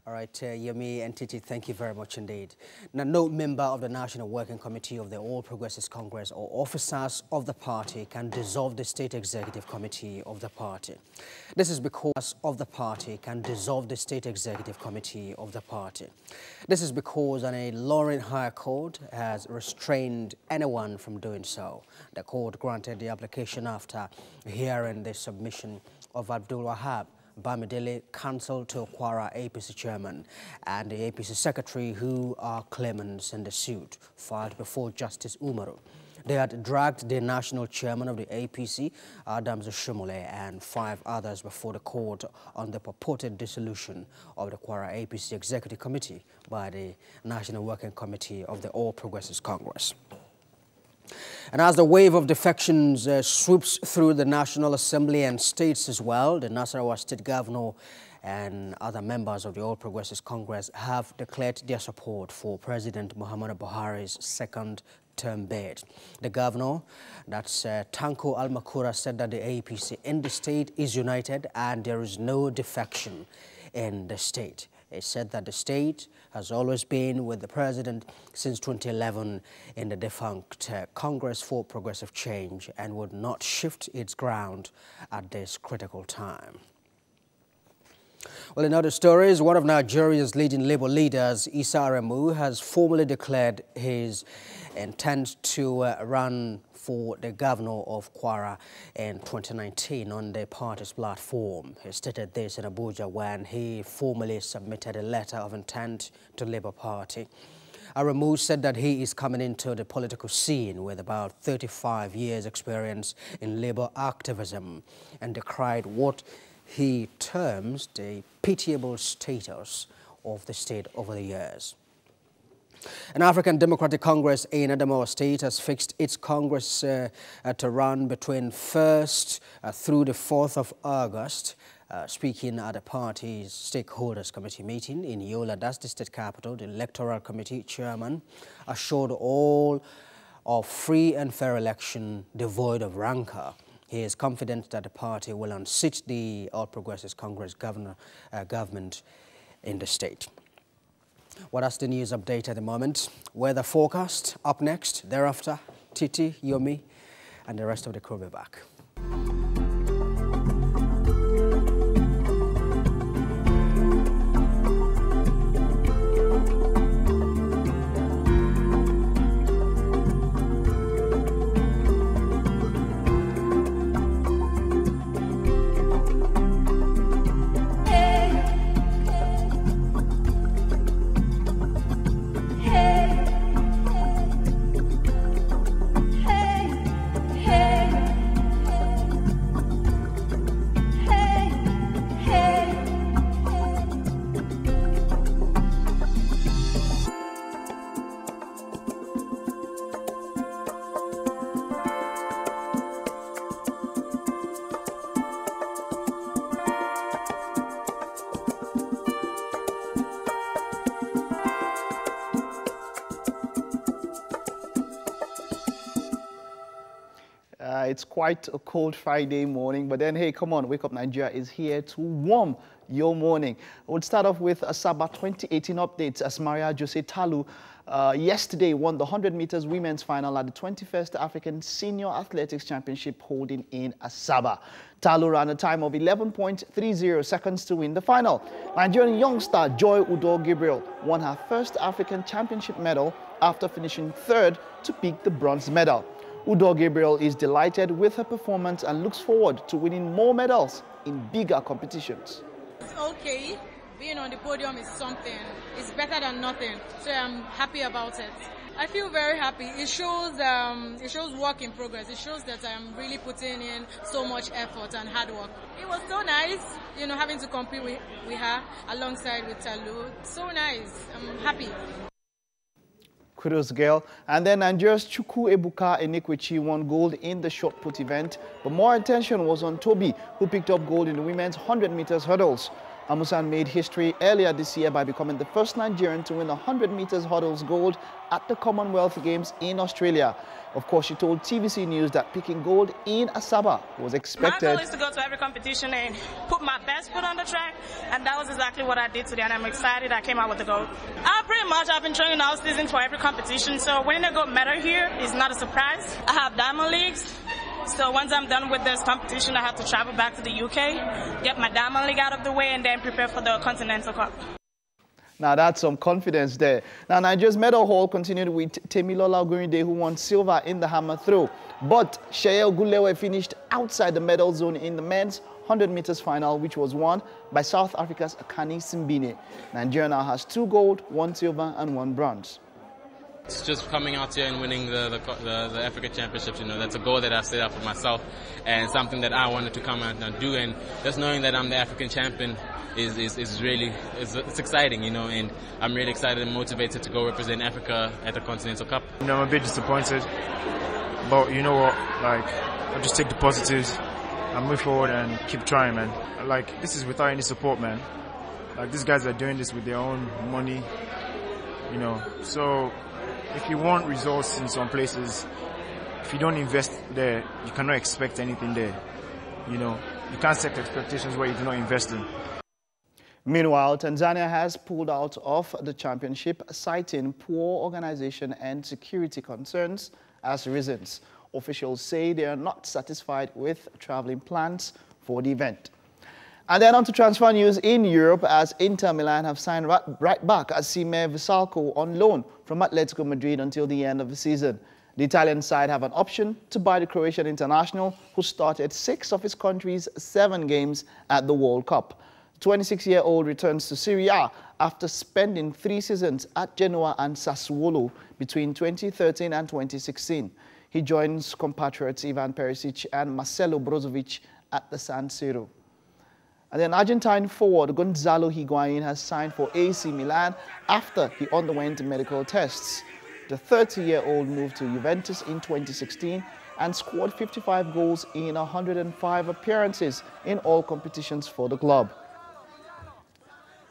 All right, Yemi and Titi, thank you very much indeed. Now, no member of the National Working Committee of the All Progressives Congress or officers of the party can dissolve the State Executive Committee of the party. This is because This is because an alluring High Court has restrained anyone from doing so. The court granted the application after hearing the submission of Abdul Wahab Bamidele, counsel to Kwara APC chairman, and the APC secretary, who are claimants in the suit filed before Justice Umaru. They had dragged the national chairman of the APC, Adams Shumule, and 5 others before the court on the purported dissolution of the Kwara APC Executive Committee by the National Working Committee of the All Progressives Congress. And as the wave of defections swoops through the National Assembly and states as well, the Nasarawa State Governor and other members of the All Progressives Congress have declared their support for President Muhammadu Buhari's second-term bid. The governor, that's Tanko Almakura, said that the APC in the state is united and there is no defection in the state. He said that the state has always been with the president since 2011 in the defunct Congress for Progressive Change and would not shift its ground at this critical time. Well, in other stories, one of Nigeria's leading Labour leaders, Issa Aremu, has formally declared his intent to run for the governor of Kwara in 2019 on the party's platform. He stated this in Abuja when he formally submitted a letter of intent to the Labour Party. Aremu said that he is coming into the political scene with about 35 years' experience in Labour activism and decried what he terms the pitiable status of the state over the years. An African Democratic Congress in Adamawa State has fixed its Congress to run between 1st through the 4th of August. Speaking at the party's stakeholders committee meeting in Yola, that's the state capital, the electoral committee chairman assured all of free and fair election devoid of rancor. He is confident that the party will unseat the All Progressives Congress government in the state. Well, that's the news update at the moment. Weather forecast up next. Thereafter, Titi, Yomi, and the rest of the crew will be back. It's quite a cold Friday morning, but then, hey, come on, Wake Up Nigeria is here to warm your morning. We'll start off with ASABA 2018 updates as Maria Jose Talu yesterday won the 100 meters women's final at the 21st African Senior Athletics Championship holding in ASABA. Talu ran a time of 11.30 seconds to win the final. Nigerian youngster Joy Udo Gabriel won her first African Championship medal after finishing third to pick the bronze medal. Udo Gabriel is delighted with her performance and looks forward to winning more medals in bigger competitions. It's okay. Being on the podium is something. It's better than nothing. So I'm happy about it. I feel very happy. It shows work in progress. It shows that I'm really putting in so much effort and hard work. It was so nice, you know, having to compete with her alongside with Talu. So nice. I'm happy. Kudos, girl. And then Nigeria's Chukwu Ebuka Enekwechi won gold in the shot put event, but more attention was on Toby, who picked up gold in the women's 100 meters hurdles. Amusan made history earlier this year by becoming the first Nigerian to win the 100 meters hurdles gold at the Commonwealth Games in Australia. Of course, she told TVC News that picking gold in ASABA was expected. My goal is to go to every competition and put my best foot on the track, and that was exactly what I did today, and I'm excited I came out with the gold. I've been training all season for every competition, so winning a gold medal here is not a surprise. I have diamond leagues, so once I'm done with this competition, I have to travel back to the UK, get my diamond league out of the way, and then prepare for the Continental Cup. Now that's some confidence there. Now Nigeria's medal haul continued with Temilola Ogurinde, who won silver in the hammer throw. But Sheye Ogunlewe finished outside the medal zone in the men's 100 meters final, which was won by South Africa's Akani Simbine. Nigeria now has 2 gold, 1 silver and 1 bronze. It's just coming out here and winning the Africa Championships, you know, that's a goal that I set up for myself and something that I wanted to come out and do, and just knowing that I'm the African champion is really exciting, you know, and I'm really excited and motivated to go represent Africa at the Continental Cup. You know, I'm a bit disappointed, but you know what, like, I'll just take the positives and move forward and keep trying, man. Like, this is without any support, man. Like, these guys are doing this with their own money, you know, so if you want results in some places, if you don't invest there, you cannot expect anything there. You know, you can't set expectations where you do not invest in. Meanwhile, Tanzania has pulled out of the championship, citing poor organization and security concerns as reasons. Officials say they are not satisfied with traveling plans for the event. And then on to transfer news in Europe, as Inter Milan have signed right back Asime Visalco on loan from Atletico Madrid until the end of the season. The Italian side have an option to buy the Croatian international, who started 6 of his country's 7 games at the World Cup. The 26-year-old returns to Serie A after spending 3 seasons at Genoa and Sassuolo between 2013 and 2016. He joins compatriots Ivan Perisic and Marcelo Brozovic at the San Siro. And then Argentine forward Gonzalo Higuain has signed for AC Milan after he underwent medical tests. The 30-year-old moved to Juventus in 2016 and scored 55 goals in 105 appearances in all competitions for the club.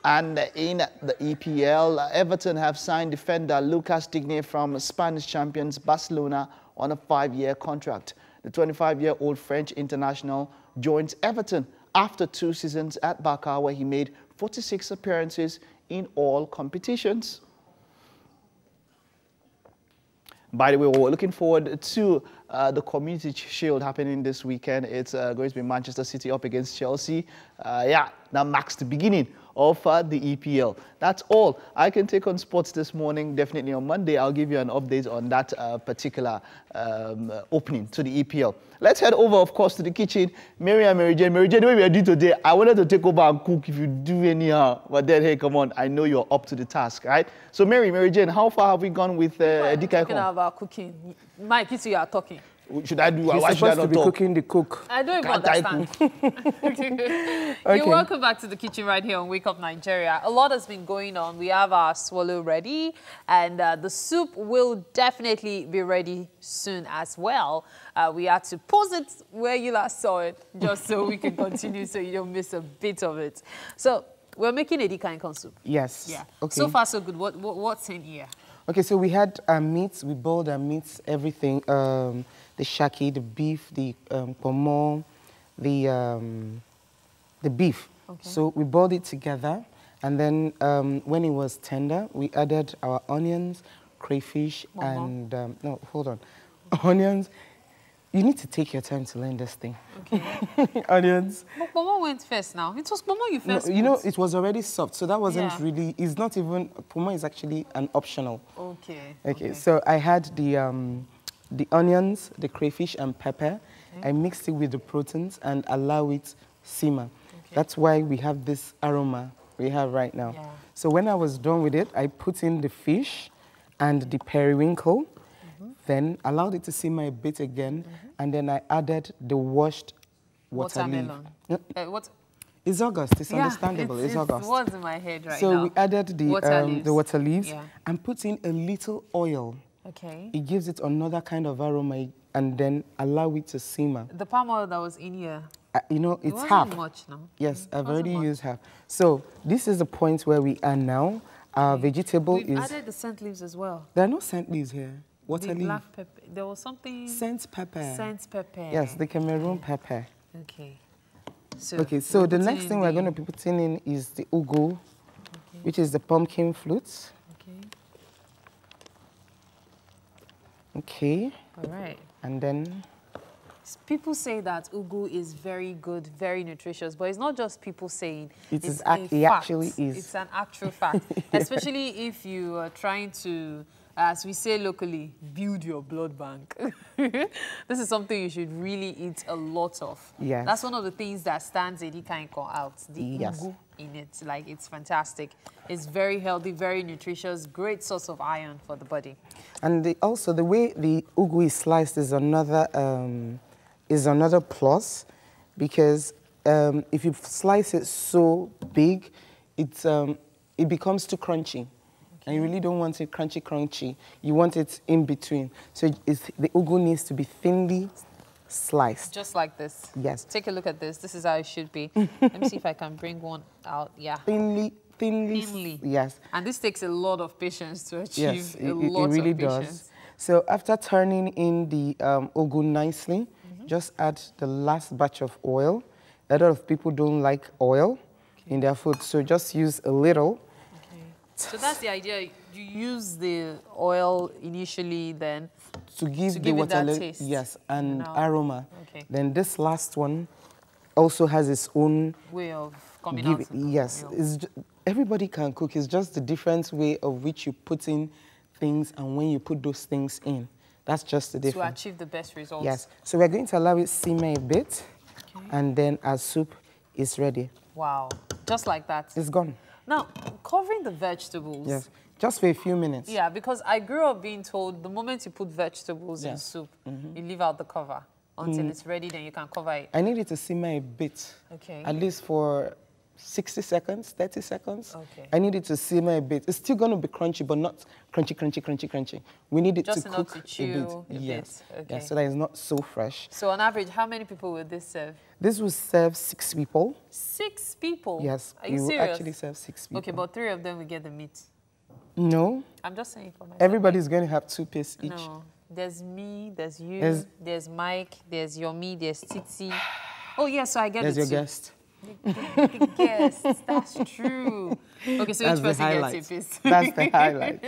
And in the EPL, Everton have signed defender Lucas Digne from Spanish champions Barcelona on a 5-year contract. The 25-year-old French international joins Everton after 2 seasons at Barca, where he made 46 appearances in all competitions. By the way, we're looking forward to the Community Shield happening this weekend. It's going to be Manchester City up against Chelsea. Yeah, that marks the beginning of the EPL. That's all I can take on sports this morning. Definitely on Monday, I'll give you an update on that particular opening to the EPL. Let's head over, of course, to the kitchen. Mary and Mary Jane. Mary Jane, the way we are doing today, I wanted to take over and cook if you do anyhow. But then, hey, come on, I know you're up to the task, right? So, Mary Jane, how far have we gone with Edika? Talking about cooking. Mike, you are talking. Should I do? You're why should I supposed not to be talk? cooking the cook. I don't even understand. You're welcome back to the kitchen right here on Wake Up Nigeria. A lot has been going on. We have our swallow ready, and the soup will definitely be ready soon as well. We had to pause it where you last saw it, just so we can continue, so you don't miss a bit of it. So we're making Edika soup. Yes. Yeah. Okay. So far, so good. What's in here? Okay, so we had our meats. We boiled our meats, everything. The shaki, the beef, the pomo, the beef. Okay. So we boiled it together, and then when it was tender, we added our onions, crayfish, and no, hold on, onions. You need to take your time to learn this thing. Okay. Onions. But pomo went first now. It was pomo you first. No, you know, it was already soft, so that wasn't really. It's not even pomo is actually an optional. Okay. Okay. So I had the onions, the crayfish, and pepper. Okay. I mixed it with the proteins and allow it simmer. Okay. That's why we have this aroma we have right now. Yeah. So when I was done with it, I put in the fish and the periwinkle, then allowed it to simmer a bit again, and then I added the washed water leaf. What? It's August. It's understandable. It's August. It was in my head right now. So we added the water leaves Yeah. and put in a little oil. Okay. It gives it another kind of aroma, and then allow it to simmer. The palm oil that was in here. You know, it's wasn't half. Much now. Yes, I've already used half. So this is the point where we are now. Our vegetable We've is. added the scent leaves as well. There are no scent leaves here. Water leaf. Black pepper. There was something. Scent pepper. Scent pepper. Yes, the Cameroon pepper. Okay. So the next thing we're going to be putting in is the ugu, which is the pumpkin fruits. Okay. All right. And then. People say that ugu is very good, very nutritious, but it's not just people saying. It actually is. It's an actual fact, especially if you are trying to, as we say locally, build your blood bank. This is something you should really eat a lot of. Yes. That's one of the things that stands Edika out, the ugu in it. Like, it's fantastic. It's very healthy, very nutritious, great source of iron for the body. And also the way the ugu is sliced is another plus, because if you slice it so big, it becomes too crunchy. And you really don't want it crunchy. You want it in between. So the ugu needs to be thinly sliced. Just like this. Yes. Take a look at this. This is how it should be. Let me see if I can bring one out. Yeah. Thinly. Yes. And this takes a lot of patience to achieve. Yes, it really does. So after turning in the ugu nicely, just add the last batch of oil. A lot of people don't like oil in their food, so just use a little. Okay. So that's the idea. You use the oil initially, then to give it that taste. Yes, and aroma. Okay. Then this last one also has its own way of coming out. Yes, everybody can cook. It's just the different way of which you put in things and when you put those things in. That's just the difference. To achieve the best results. Yes. So we're going to allow it simmer a bit, and then our soup is ready. Wow. Just like that. It's gone. Now, covering the vegetables. Yes. Just for a few minutes. Yeah, because I grew up being told the moment you put vegetables in soup, you leave out the cover until it's ready, then you can cover it. I need it to simmer a bit. Okay. At least for 60 seconds, 30 seconds. Okay. I need it to simmer a bit. It's still going to be crunchy, but not crunchy. We need it just to enough cook to chew a bit. Yes. Okay. Yes, so that it's not so fresh. So on average, how many people will this serve? This will serve 6 people. 6 people? Yes. Are you serious? Will actually serve 6 people. Okay, but 3 of them will get the meat. No. I'm just saying for myself. Everybody's going to have 2 pieces each. No. There's me, there's you, there's Mike, there's Yomi, there's Titi. Oh, yeah, so I get there's it your too. guest. The guests, that's true. Okay, so each person gets a piece. That's the highlight.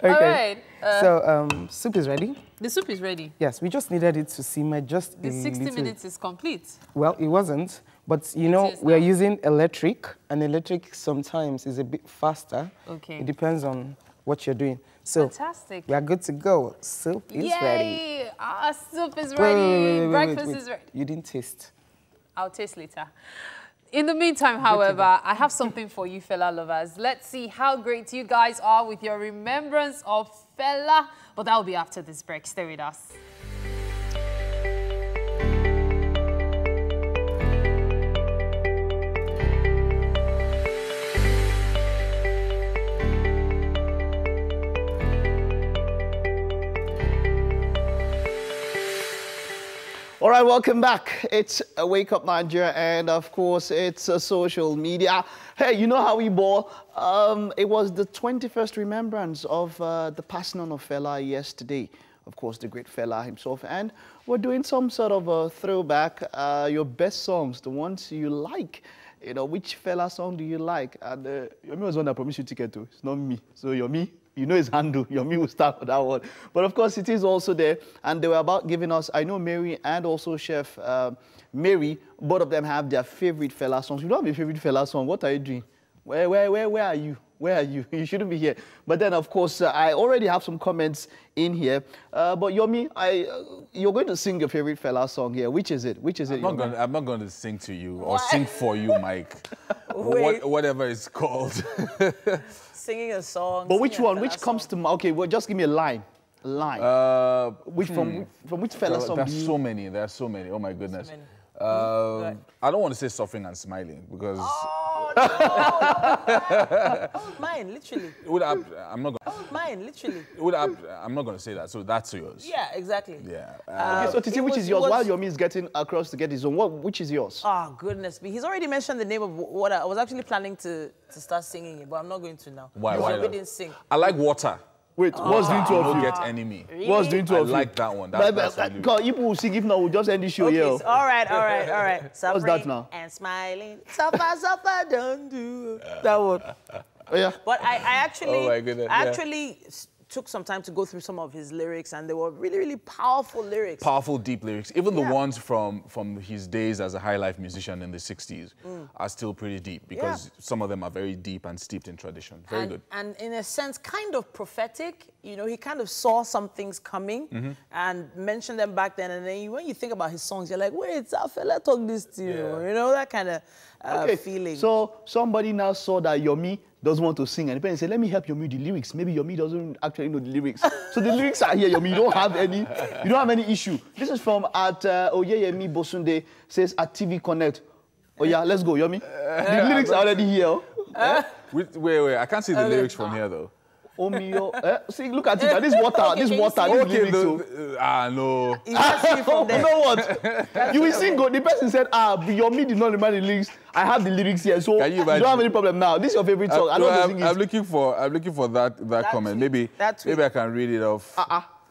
Okay. All right. So soup is ready. The soup is ready. Yes, we just needed it to simmer just The a 60 little. minutes is complete. Well, it wasn't, but you know, we are using electric, and electric sometimes is a bit faster. Okay. It depends on what you're doing. So fantastic. we are good to go. Soup is ready. Yay! Our soup is ready. Breakfast is ready. You didn't taste. I'll taste later. In the meantime, however, I have something for you, Fela lovers. Let's see how great you guys are with your remembrance of Fela. But that will be after this break. Stay with us. All right, welcome back. It's a Wake Up Nigeria, and of course, it's social media. Hey, you know how we ball? It was the 21st remembrance of the passing on of Fela yesterday. Of course, the great Fela himself. And we're doing some sort of a throwback, your best songs, the ones you like. You know, which Fela song do you like? And Yomi was one that promised you ticket to. It's not me. So Yomi, you know his handle. Yomi will start with that one. But of course, it is also there. And they were about giving us, I know Mary and also Chef Mary, both of them have their favorite Fela songs. You don't have a favorite Fela song. What are you doing? Where are you? Where are you? You shouldn't be here. But then, of course, I already have some comments in here. But Yomi, you're going to sing your favorite Fela song here. Which is it? Which is it? I'm not going to sing to you or sing for you, Mike. Whatever it's called. Singing a song. But which one? Which comes to mind? Okay, well, just give me a line. A line. From which Fela song? There's so many. There are so many. Oh my goodness. I don't want to say Suffering and Smiling because. Mine, literally. I'm not going. Mine, literally. I'm not going to say that. So that's yours. Yeah, exactly. Yeah. Okay, so Titi, which is yours? While Yomi is getting across to get his own, which is yours? Oh, goodness me. He's already mentioned the name of what I was actually planning to start singing it, but I'm not going to now. Why? We didn't sing. I like Water. Wait, what's doing two of you? Get enemy. Really? What's doing two of you? I like that one. That's really God, people will sing. If not, we'll just end the show here. Okay, so, all right. What's that now? And smiling. Suffer, don't do that one. Oh, yeah. But I actually, oh my goodness, I actually took some time to go through some of his lyrics, and they were really, really powerful lyrics. Powerful, deep lyrics. Even the ones from his days as a high life musician in the 60s are still pretty deep because some of them are very deep and steeped in tradition. Very good. And in a sense, kind of prophetic. You know, he kind of saw some things coming and mentioned them back then. And then when you think about his songs, you're like, wait, how Fela talk this to you? You know, that kind of feeling. So somebody now saw that Yomi doesn't want to sing, and the parents say, let me help Yomi with the lyrics. Maybe Yomi doesn't actually know the lyrics. So the lyrics are here, Yomi. You don't have any issue. This is from at Oyeyemi Bosunde, says at TV Connect. Oh yeah, let's go, Yomi. The lyrics are already here. Wait, I can't see the lyrics from here though. See, look at it. This water, this lyrics. No. You know what? You will sing. The person said, Yomi did not remember the lyrics. I have the lyrics here, so you don't have any problem now. This is your favorite song. I'm looking for that comment. Maybe I can read it off.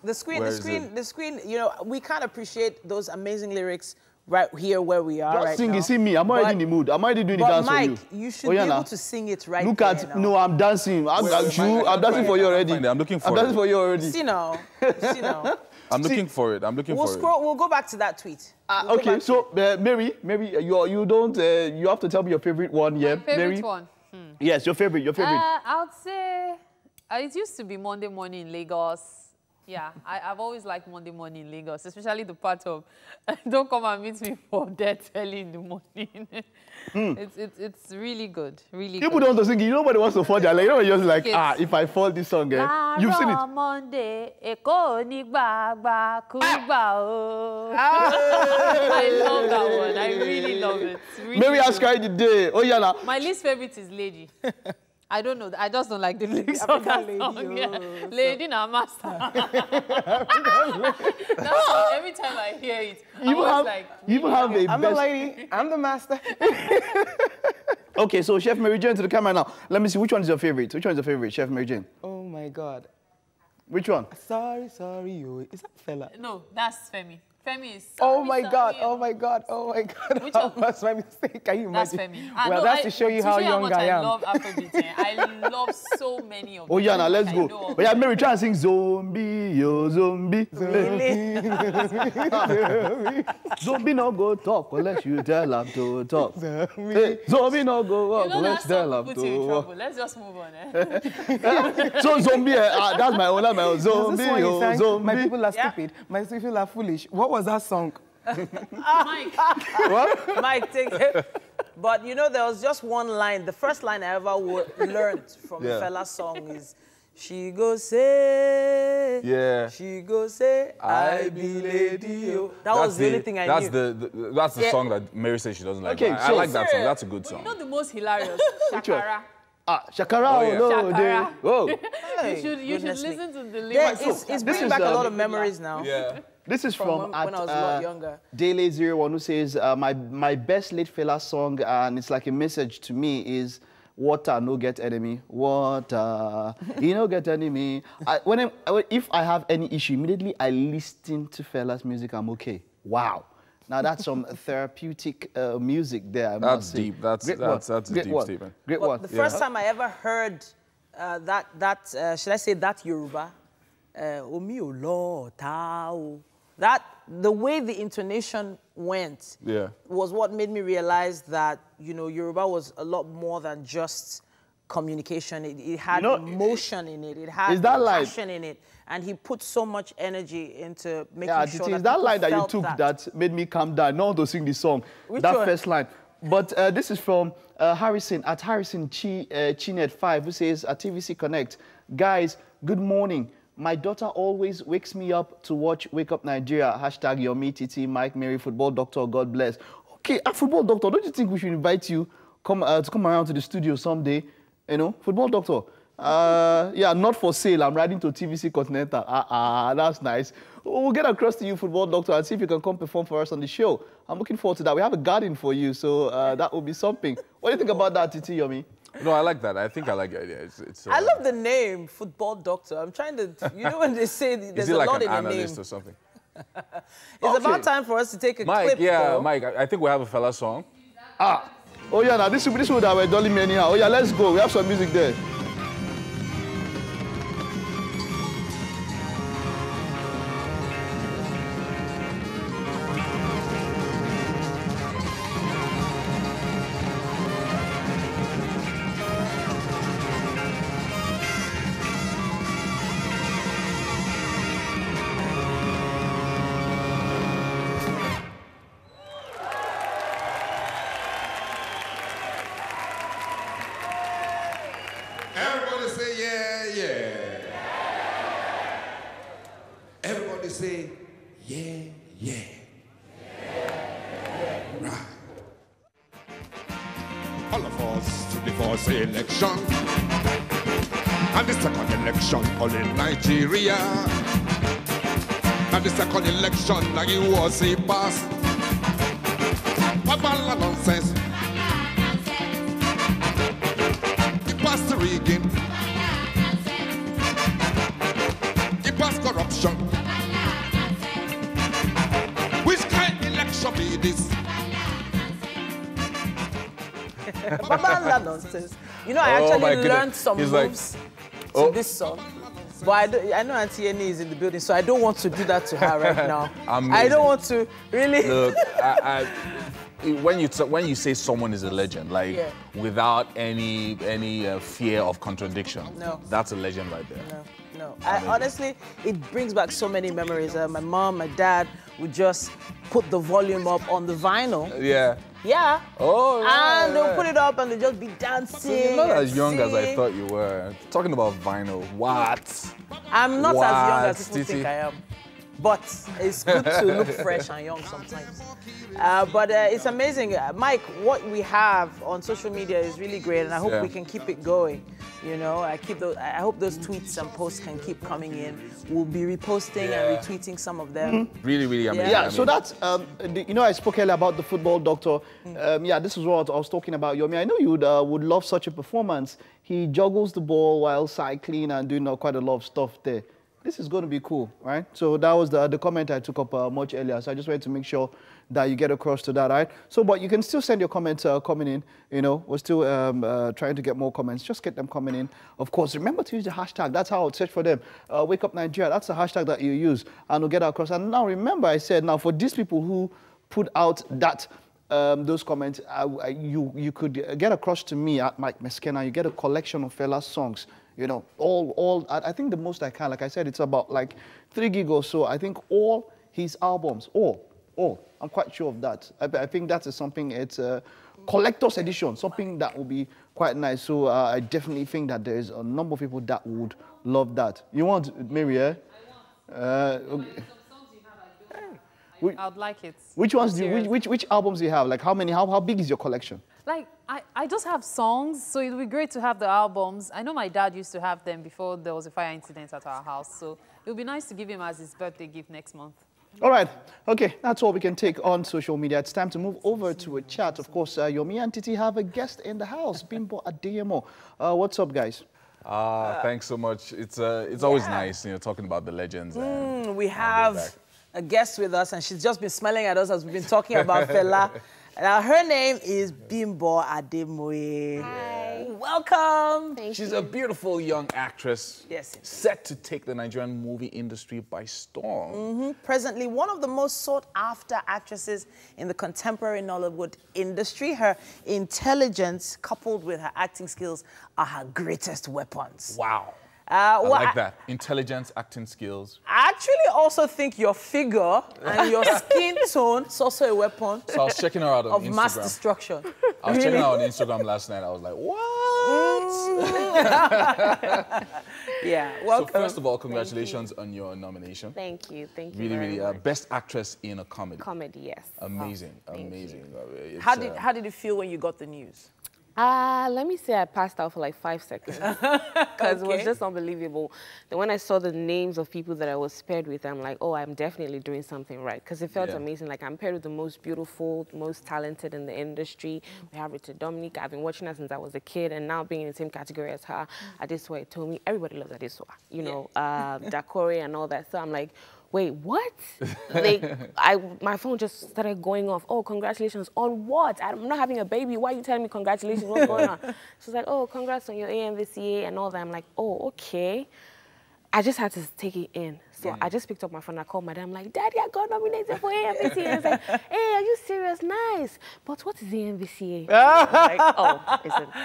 The screen. You know, we can't appreciate those amazing lyrics right here where we are. Just sing it. See me. I'm already in the mood. I'm already doing the dance Mike, for you. You should be able to sing it right. Look at no, I'm dancing. I'm dancing for you already. I'm looking for it. I'm dancing for you already. See now. I'm looking for it. We'll go back to that tweet. Okay, so Mary, you don't. You have to tell me your favorite one. Yeah, my favorite one. Yes, your favorite. I would say it used to be Monday Morning in Lagos. Yeah, I've always liked Monday Morning in Lagos, especially the part of don't come and meet me for death early in the morning. It's really good, really good. People don't want to sing it. Nobody wants to fall their leg. You're just like, if I fall this song, you've seen it. Monday, I love that one. I really love it. Really Mary has cried the day. Oh, yeah. Now. My least favorite is Lady. I don't know. I just don't like the lyrics of that song. Yeah. Lady na master. Every time I hear it, I'm the lady. I'm the master. Okay, so Chef Mary Jane to the camera now. Let me see. Which one is your favorite? Which one is your favorite, Chef Mary Jane? Oh my God. Which one? Sorry, oh. Is that Fela? No, that's Femi. Femi is oh my God, oh my God, oh my God. Which That was my mistake. Can you imagine? That's Femi. Well, no, that's to show you how young much I am. I love Afrobeat. I love so many of them. Oh yeah, now let's go. Oh yeah, Mary, try and sing Zombie, yo, zombie. Really? Zombie no go talk unless you tell him to talk. Hey, zombie no go walk unless you tell him to walk. Let's just move on. So zombie, that's my own, zombie, yo, zombie. My people are stupid. My people are foolish. What was that song? Mike. What? Mike, take it. But you know, there was just one line. The first line I ever learned from Fela's song is, she go say, she go say, I be lady. That was the only thing I knew. That's the song that Mary says she doesn't like. Okay, I like that song. That's a good song. You know the most hilarious? Shakara. Shakara, Shakara. Whoa. You should listen to the lyrics. It's bringing back a lot of memories now. Yeah. This is from when I was a lot younger. Daily01, who says, my best late Fela song, and it's like a message to me, is water no get enemy. Water, you no get enemy. If I have any issue, immediately I listen to Fela's music, I'm okay. Wow. Now that's some therapeutic music there. That's deep. That's a deep statement. Great one. The first time I ever heard should I say that Yoruba? Omi o lo ta o. That the way the intonation went was what made me realize that, you know, Yoruba was a lot more than just communication. It had emotion in it. It had passion in it. And he put so much energy into making sure that that line that you felt took that made me calm down. Not to sing the song. Which that one? first line. But this is from Harrison, at Harrison Chinet5, who says, at TVC Connect, guys, good morning. My daughter always wakes me up to watch Wake Up Nigeria, hashtag Yomi, Titi, Mike, Mary, Football Doctor, God bless. Okay, Football Doctor, don't you think we should invite you to come around to the studio someday? You know, Football Doctor. Yeah, not for sale. I'm riding to TVC Continental. That's nice. We'll get across to you, Football Doctor, and see if you can come perform for us on the show. I'm looking forward to that. We have a garden for you, so that will be something. What do you think about that, Titi, Yomi? No, I like that. I think I like the idea. I love the name, Football Doctor. I'm trying to, you know when they say there's a lot in the name. Is he like an analyst or something? It's about time for us to take a clip, though. Mike, I think we have a Fela song. Oh yeah, now this would have a dolly me anyhow. Oh yeah, let's go. We have some music there. Everybody say yeah, yeah. Everybody say yeah, yeah. Right. All of us to the first election. And the second election all in Nigeria. And the second election like it was a pass. Babala nonsense. The rigging, it was corruption. Which kind of election be this? Nonsense. You know, I actually learned some moves to this song. But I know Auntie Annie is in the building, so I don't want to do that to her right now. I don't want to, really. Look, when you say someone is a legend, like without any fear of contradiction, that's a legend right there. No. Honestly, it brings back so many memories. My mom, my dad would just put the volume up on the vinyl. Yeah. Oh, and they'll put it up and they'll just be dancing. So you're not as young as I thought you were. Talking about vinyl, what? I'm not as young as people think I am. But it's good to look fresh and young sometimes. But it's amazing. Mike, what we have on social media is really great, and I hope we can keep it going. You know, I hope those tweets and posts can keep coming in. We'll be reposting and retweeting some of them. Really, really amazing. Yeah, so that's, you know, I spoke earlier about the Football Doctor. Yeah, this is what I was talking about, Yomi. I know you would love such a performance. He juggles the ball while cycling and doing quite a lot of stuff there. this is going to be cool, right? So that was the comment I took up much earlier. So I just wanted to make sure that you get across to that, right? So, but you can still send your comments coming in. You know, we're still trying to get more comments. Just get them coming in. Of course, remember to use the hashtag. That's how I'll search for them. Wake Up Nigeria. That's the hashtag that you use, and we'll get across. And now remember, I said now for these people who put out that those comments, you could get across to me at Mike Meskena. You get a collection of Fela's songs. You know, I think the most I can, like I said, it's about like 3 gig or so. I think all his albums, all. I'm quite sure of that. I think that is something, it's a collector's edition, something that will be quite nice. So I definitely think that there is a number of people that would love that. You want, Mary, eh? Okay. I would like it. Which ones do you, which albums do you have? Like how many, how big is your collection? Like, I just have songs, so it would be great to have the albums. I know my dad used to have them before there was a fire incident at our house, so it would be nice to give him as his birthday gift next month. All right. Okay, that's all we can take on social media. It's time to move over to a chat. Of course, Yomi and Titi have a guest in the house, Bimbo Ademoye. What's up, guys? Thanks so much. It's always nice, you know, talking about the legends. And we have a guest with us, and she's just been smiling at us as we've been talking about Fela. Now, her name is Bimbo Ademoye. Hi. Welcome. She's a beautiful young actress. Yes. Set to take the Nigerian movie industry by storm. Presently, one of the most sought-after actresses in the contemporary Nollywood industry. Her intelligence, coupled with her acting skills, are her greatest weapons. Wow. I like that. Intelligence, acting skills. I actually also think your figure and your skin tone is also a weapon. So I was checking her out on Instagram. Of mass destruction. I was checking her out on Instagram last night. I was like, what? Yeah, welcome. So first of all, congratulations on your nomination. Thank you. Thank you Really, very really, much. Best actress in a comedy. Comedy, yes. Amazing, amazing. How did it feel when you got the news? Let me say I passed out for like 5 seconds because it was just unbelievable. Then when I saw the names of people that I was paired with, I'm like, oh, I'm definitely doing something right because it felt amazing. Like I'm paired with the most beautiful, most talented in the industry. We have Richard Dominic. I've been watching her since I was a kid, and now being in the same category as her, Adesua told me everybody loves Adesua. You know, Dakore and all that. So I'm like, wait, what? My phone just started going off. Oh, congratulations. On what? I'm not having a baby. Why are you telling me congratulations? What's going on? She's like, oh, congrats on your AMVCA and all that. I'm like, oh, okay. I just had to take it in. So I just picked up my phone. I called my dad. I'm like, Daddy, I got nominated for AMVCA. I was like, hey, are you serious? Nice. But what is the AMVCA? Like, oh,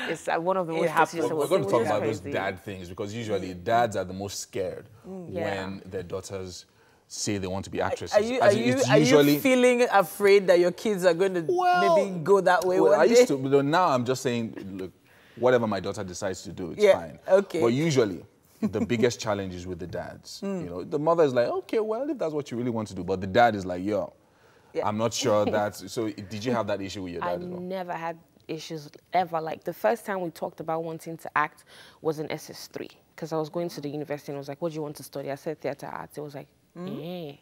it's one of the most prestigious awards. We're going to talk about those dad things because usually dads are the most scared when their daughters say they want to be actresses. Are you feeling afraid that your kids are going to maybe go that way one day? I used to, but now I'm just saying, look, whatever my daughter decides to do, it's fine. Okay. But usually, the biggest challenge is with the dads. You know, the mother is like, okay, well, if that's what you really want to do. But the dad is like, yo, I'm not sure that's... So did you have that issue with your dad as well? I never had issues ever. Like the first time we talked about wanting to act was in SS3 because I was going to the university and I was like, what do you want to study? I said theater arts. It was like, so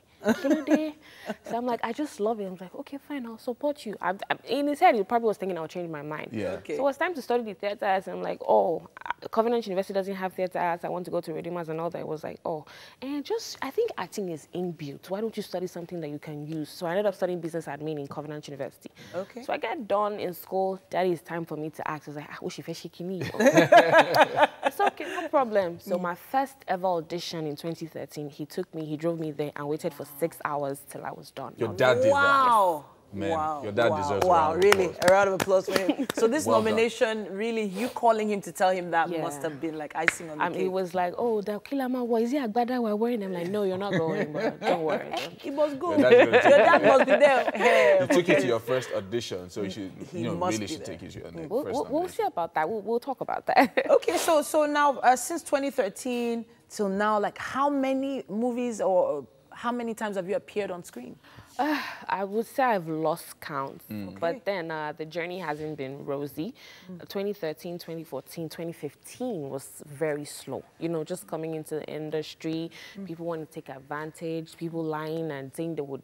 I'm like, I just love it. I'm like, okay, fine, I'll support you. In his head, he probably was thinking I'll change my mind. So it was time to study the theater arts. And I'm like, oh, Covenant University doesn't have theater arts. I want to go to Redeemers and all that. It was like, oh, and I think acting is inbuilt. Why don't you study something that you can use? So I ended up studying business admin in Covenant University. Okay. So I got done in school. Daddy, it's time for me to act. I was like, I wish you felt shaky. It's okay, no problem. So my first ever audition in 2013, he took me, he drove me there and waited for 6 hours till I was done. Your dad did that? Wow. Man, wow. your dad deserves really, a round of applause for him. So this nomination, really, you calling him to tell him that must have been like icing on the cake. He was like, oh, the Kilama, is he Agbada we're wearing? I'm like, no, you're not going, but don't worry. He must go. Your dad must be there. Hey, he took you to your first audition, so you should, really should take you to your first audition. We'll see about that. We'll talk about that. Okay, so now, since 2013 till now, like how many movies or how many times have you appeared on screen? I would say I've lost count, but then the journey hasn't been rosy. 2013, 2014, 2015 was very slow. You know, just coming into the industry, people want to take advantage, people lying and saying they would,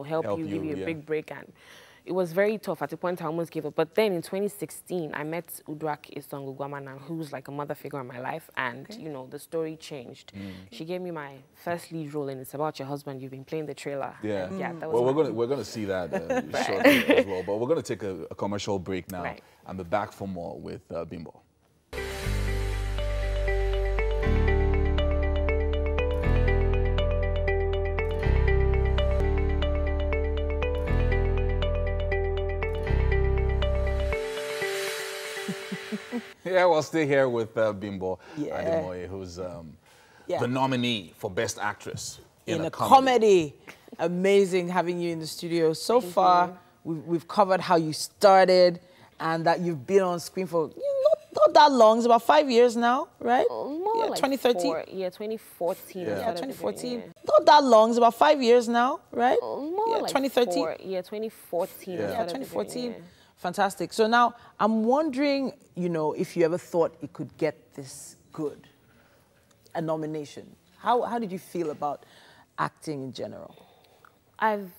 help you, give you a big break, and it was very tough. At the point, I almost gave up. But then in 2016, I met Udrak Isongugwamana, who's like a mother figure in my life. And, you know, the story changed. She gave me my first lead role, and it's about your husband. You've been playing the trailer. Yeah. And yeah, that was Well, we're gonna see that shortly as well. But we're going to take a commercial break now. Right. And be back for more with Bimbo. Yeah, we'll stay here with Bimbo Ademoye, who's the nominee for Best Actress in a comedy. Amazing having you in the studio. So far, we've covered how you started and that you've been on screen for not that long. It's about 5 years now, right? More like 2013? 2014. Yeah, 2014. Not that long. It's about 5 years now, right? More like 2013? 2014. Yeah, 2014. Fantastic. So now I'm wondering, you know, if you ever thought it could get this good, a nomination. How did you feel about acting in general? I've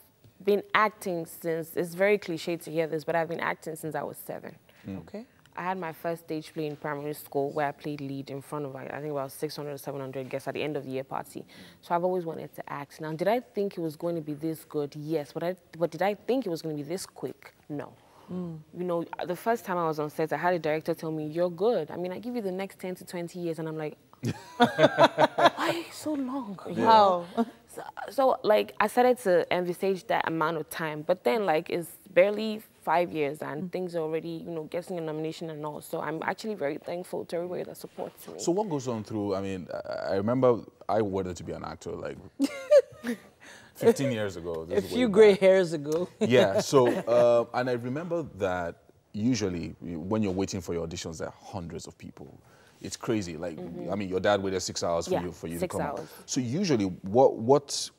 been acting since, it's very cliche to hear this, but I've been acting since I was 7. Okay. I had my first stage play in primary school where I played lead in front of, I think, about 600 or 700 guests at the end of the year party. So I've always wanted to act. Now, did I think it was going to be this good? Yes. But did I think it was going to be this quick? No. You know, the first time I was on set, I had a director tell me, you're good. I mean, I give you the next 10 to 20 years. And I'm like, why so long? Wow. So, like, I started to envisage that amount of time. But then, like, it's barely 5 years and things are already, you know, getting a nomination and all. So I'm actually very thankful to everybody that supports me. So what goes on through, I mean, I remember I wanted to be an actor, like, 15 years ago. A few gray hairs ago. Yeah, so, and I remember that usually when you're waiting for your auditions, there are hundreds of people. It's crazy. Like, I mean, your dad waited 6 hours for you to come out. So usually, what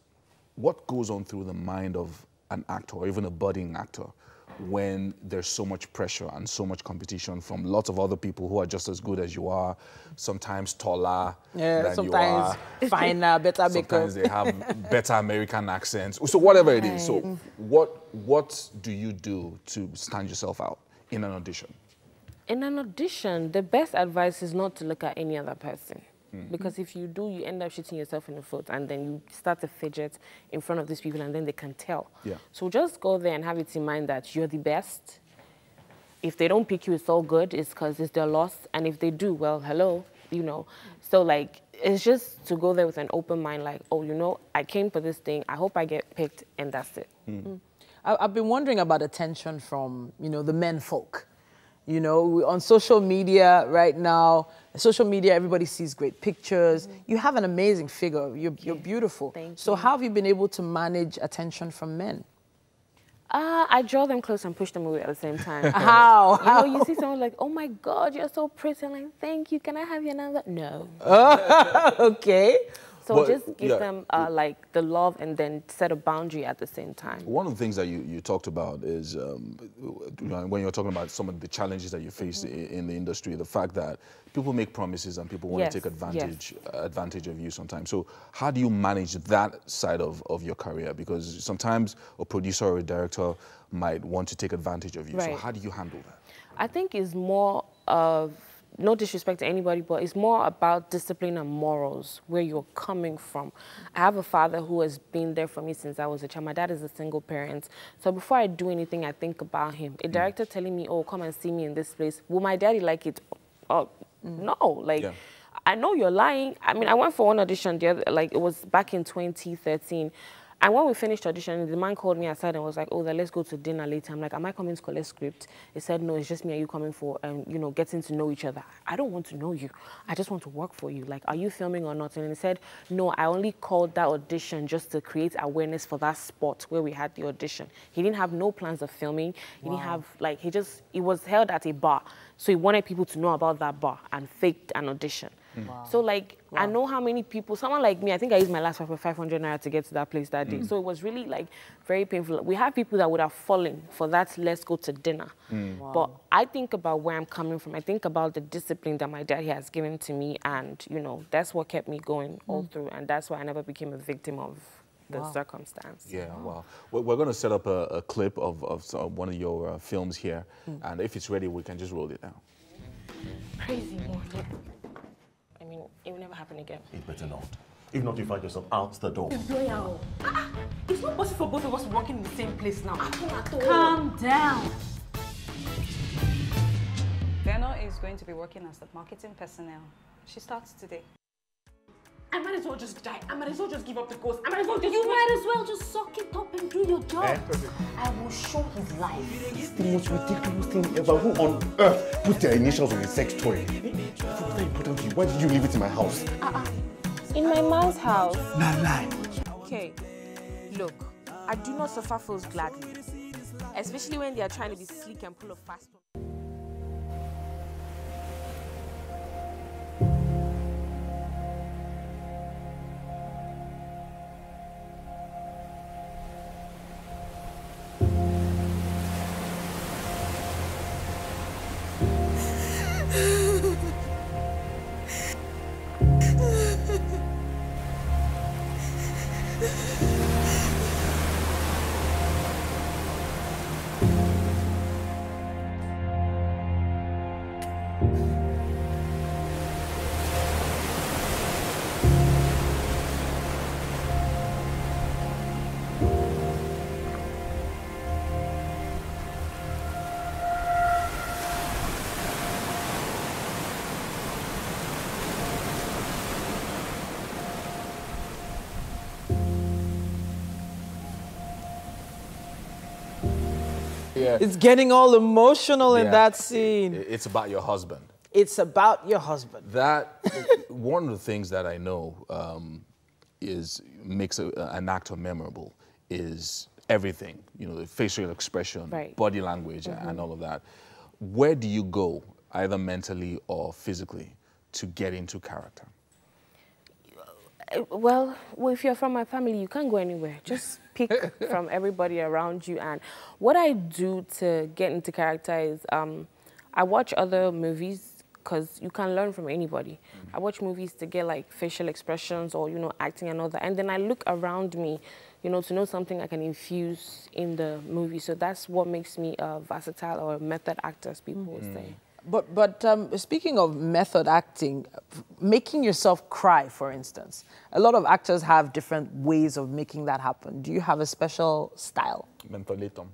goes on through the mind of an actor or even a budding actor when there's so much pressure and so much competition from lots of other people who are just as good as you are, sometimes taller than sometimes you are. Finer, better makeup. Sometimes they have better American accents. So whatever it is. So what do you do to stand yourself out in an audition? In an audition, the best advice is not to look at any other person. Because if you do, you end up shooting yourself in the foot and then you start to fidget in front of these people and then they can tell. Yeah. So just go there and have it in mind that you're the best. If they don't pick you, it's all good. It's because it's their loss. And if they do, well, hello, you know. So, like, it's just to go there with an open mind, like, oh, you know, I came for this thing. I hope I get picked, and that's it. I've been wondering about attention from, you know, the men folk. You know, on social media right now, everybody sees great pictures. You have an amazing figure. You're beautiful. Thank you. So how have you been able to manage attention from men? I draw them close and push them away at the same time. How? You know, you see someone like, oh my God, you're so pretty. I'm like, thank you. Can I have you another? No. Okay. So just give them like the love and then set a boundary at the same time. One of the things that you talked about is when you're talking about some of the challenges that you face in the industry, the fact that people make promises and people want to take advantage of you sometimes. So how do you manage that side of your career? Because sometimes a producer or a director might want to take advantage of you. Right. So how do you handle that? I think it's more of, no disrespect to anybody, but it's more about discipline and morals, where you're coming from. I have a father who has been there for me since I was a child. My dad is a single parent. So before I do anything, I think about him. A director telling me, oh, come and see me in this place. Will my daddy like it? No, like, I know you're lying. I mean, I went for one audition, it was back in 2013. And when we finished auditioning, the man called me aside and was like, oh, let's go to dinner later. I'm like, am I coming to collect script? He said, no, it's just me and you coming for, you know, getting to know each other. I don't want to know you. I just want to work for you. Like, are you filming or not? And he said, no, I only called that audition just to create awareness for that spot where we had the audition. He didn't have no plans of filming. He didn't have, like, he was held at a bar. So he wanted people to know about that bar and faked an audition. Wow. So, like, I know how many people, someone like me, I think I used my last 500 naira to get to that place that day. So it was really, like, very painful. We have people that would have fallen for that, let's go to dinner. Wow. But I think about where I'm coming from. I think about the discipline that my dad has given to me. And, you know, that's what kept me going all through. And that's why I never became a victim of the circumstance. Yeah, wow. We're going to set up a clip of one of your films here, and if it's ready, we can just roll it now. Crazy morning. I mean, it will never happen again. It better not. If not, you find yourself out the door. It's not possible for both of us working in the same place now. Calm down. Fela is going to be working as the marketing personnel. She starts today. I might as well just die. I might as well just give up the ghost. I might as well just... You might as well just suck it up and do your job. I will show his life. It's the most ridiculous thing ever. Who on earth put their initials on a sex toy? Very importantly, why did you leave it in my house? In my mom's house. Not lie. Okay, look, I do not suffer fools gladly, especially when they are trying to be sleek and pull a fast one. Yeah. It's getting all emotional in that scene. It's about your husband. It's about your husband. That, one of the things that I know makes an actor memorable is everything, you know, the facial expression, body language, and all of that. Where do you go, either mentally or physically, to get into character? Well, if you're from my family, you can't go anywhere. Just pick from everybody around you. And what I do to get into character is I watch other movies because you can learn from anybody. I watch movies to get like facial expressions or, you know, acting and all that. And then I look around me, you know, to know something I can infuse in the movie. So that's what makes me a versatile or a method actor, as people would say. But speaking of method acting, making yourself cry, for instance, a lot of actors have different ways of making that happen. Do you have a special style? Mentolatum.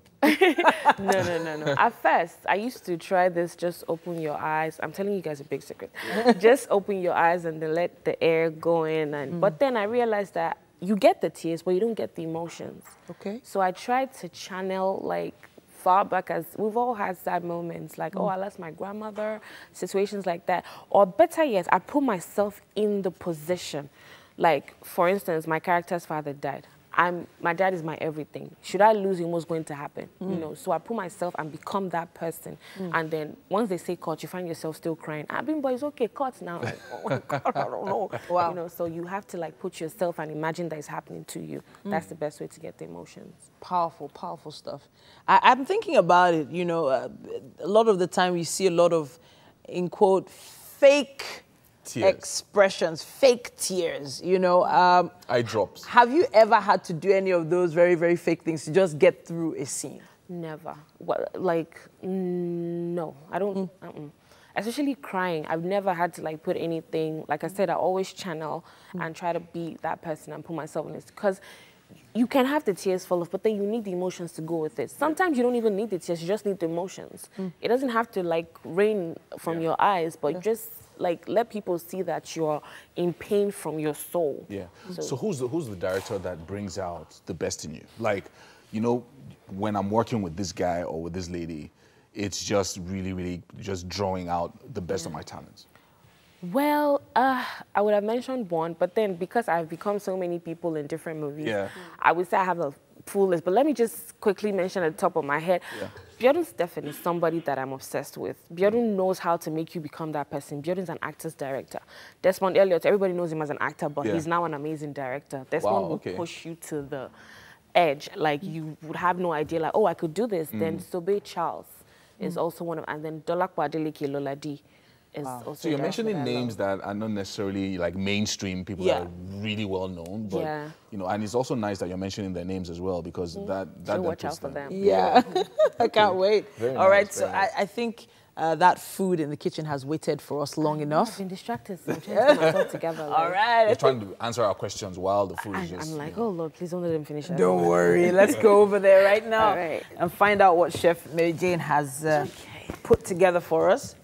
No. At first, I used to try this, just open your eyes. I'm telling you guys a big secret. Just open your eyes and then let the air go in. And But then I realized that you get the tears, but you don't get the emotions. Okay. So I tried to channel, like, far back, as we've all had sad moments, like, oh, I lost my grandmother, situations like that. Or better yet, I put myself in the position. Like, for instance, my character's father died. My dad is my everything. Should I lose him, what's going to happen? You know, so I put myself and become that person. And then once they say cut, you find yourself still crying. Bimbo, it's okay, cut now. Like, oh my God, I don't know. Wow. You know, so you have to like put yourself and imagine that it's happening to you. That's the best way to get the emotions. Powerful, powerful stuff. I'm thinking about it, you know, a lot of the time you see a lot of, in quote, fake expressions, fake tears, you know. Eye drops. Have you ever had to do any of those very, very fake things to just get through a scene? Never. Well, like, no, I don't. Especially crying, I've never had to like put anything. Like I said, I always channel and try to be that person and put myself in this, because you can have the tears fall off, but then you need the emotions to go with it. Sometimes you don't even need the tears, you just need the emotions. It doesn't have to like rain from your eyes, but just like let people see that you're in pain from your soul. Yeah. So who's the director that brings out the best in you? Like, you know, when I'm working with this guy or with this lady, it's just really just drawing out the best of my talents. Well, I would have mentioned one, but then because I've become so many people in different movies, I would say I have a full list. But let me just quickly mention at the top of my head. Bjorn Stefan is somebody that I'm obsessed with. Bjorn knows how to make you become that person. Bjorn's an actor's director. Desmond Elliott, everybody knows him as an actor, but he's now an amazing director. Desmond will push you to the edge. Like, you would have no idea, like, oh, I could do this. Then Sobe Charles is also one of, and then Dolakwa Adeleke Loladi is also So you're there mentioning that I names that are not necessarily like mainstream people that are really well known, but you know, and it's also nice that you're mentioning their names as well because that watch out for them. Yeah, I can't wait. Very All right, nice, so very nice. I think that food in the kitchen has waited for us long enough. I've been distracted, so I'm trying to get myself together. All right. We're trying to answer our questions while the food is just... I'm like, oh Lord, please don't let them finish. Don't worry, let's go over there right now All right. and find out what Chef Mary Jane has put together for us.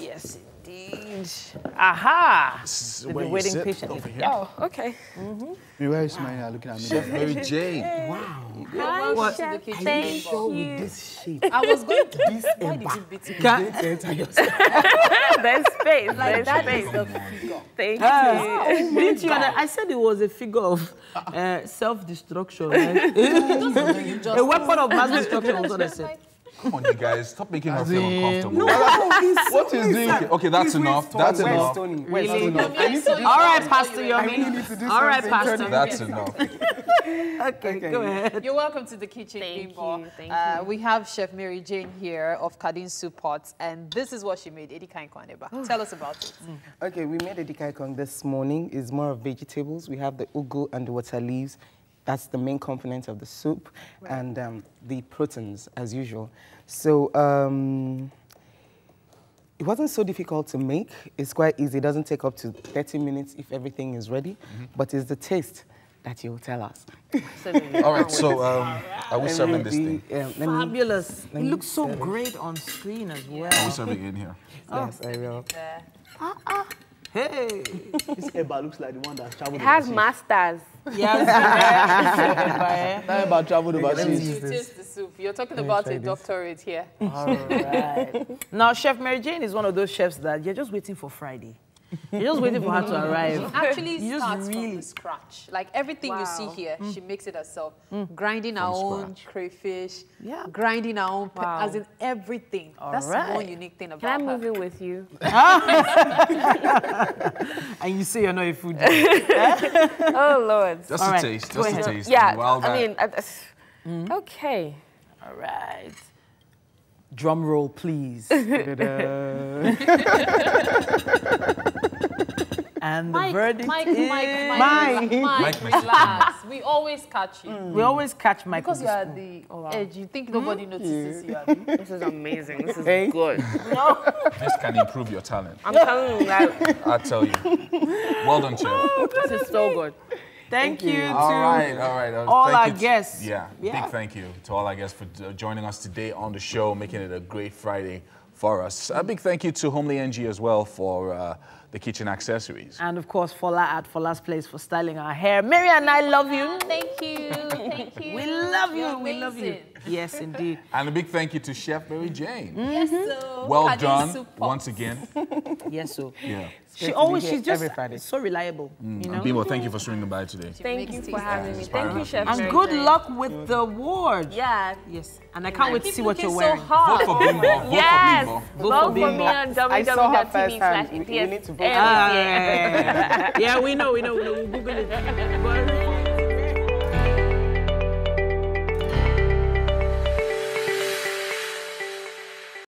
Yes, indeed. Aha! We've been waiting patiently. Oh, okay. Where is my looking at me? Chef Mary Jane. Wow. Hi, What? Chef. Thank Thank you. you. This shape. I was going to this. Why did you beat me? There's space. Like There's that space. is the figure. Thank Didn't you? I said it was a figure of self-destruction. Right? A weapon of mass destruction was what I said. Come on, you guys, stop making her feel uncomfortable. No, what is doing? Okay, that's enough. That's enough. Really? All right, Pastor Yomi. All right, Pastor. That's enough. Okay, go ahead. You're welcome to the kitchen, Bimbo. Thank you. We have Chef Mary Jane here of Kadin Soup Pots, and this is what she made, Edikai Kwaneba. Tell us about it. Okay, we made a Edikai Kwan this morning. It's more of vegetables. We have the ugu and the water leaves. That's the main component of the soup, and the proteins, as usual. So it wasn't so difficult to make. It's quite easy. It doesn't take up to 30 minutes if everything is ready, but it's the taste that you'll tell us. All right, so are we serving this thing? Fabulous. It looks so great on screen as well. Are we serving it in here? Yes, I will. Hey. This Eba looks like the one that's traveled It has overseas. masters. Yes. That Eba traveled You overseas. taste the soup. You're talking about a doctorate here. All right. Now, Chef Mary Jane is one of those chefs that you're just waiting for Friday. You're just waiting for her to arrive. Actually You starts just from really the scratch. Like everything you see here, she makes it herself. Grinding her own crayfish, grinding her own, as in everything. That's one unique thing about her. Can I move in with you? And you say you're not a foodie. Oh Lord. Just a taste, just a taste. Yeah, Well, I mean, okay. All right. Drum roll, please. And the verdict Mike, is... Mike, relax. We always catch you. We always catch Mike. Because you are the edge. You think nobody notices you. This is amazing. This is good. this can improve your talent. I'm telling you, like, I tell you. Well done, Chef. this is so good. Thank you to all right. all Thank our you guests. Big thank you to all our guests for joining us today on the show, making it a great Friday for us. A big thank you to Homely NG as well for the kitchen accessories. And of course, Fela at Fela's Place for styling our hair. Mary and I love you. Thank you. Thank you. We love you. You're We love you. amazing. Yes, indeed. And a big thank you to Chef Mary Jane. Yes, sir. Well Kadin done Soup Pots. once again. Yes, so. Yeah. She's just so reliable. You know? Bimbo, thank you for swinging by today. Thank you for having me. Thank you, Chef. And good luck with the award. Yeah. Yes. And I can't wait to see what you're so wearing. hard. Vote for Bimbo. Yes. Vote for Me Bimbo. on I saw her first time. We need to vote. Yeah, we know. We'll Google it.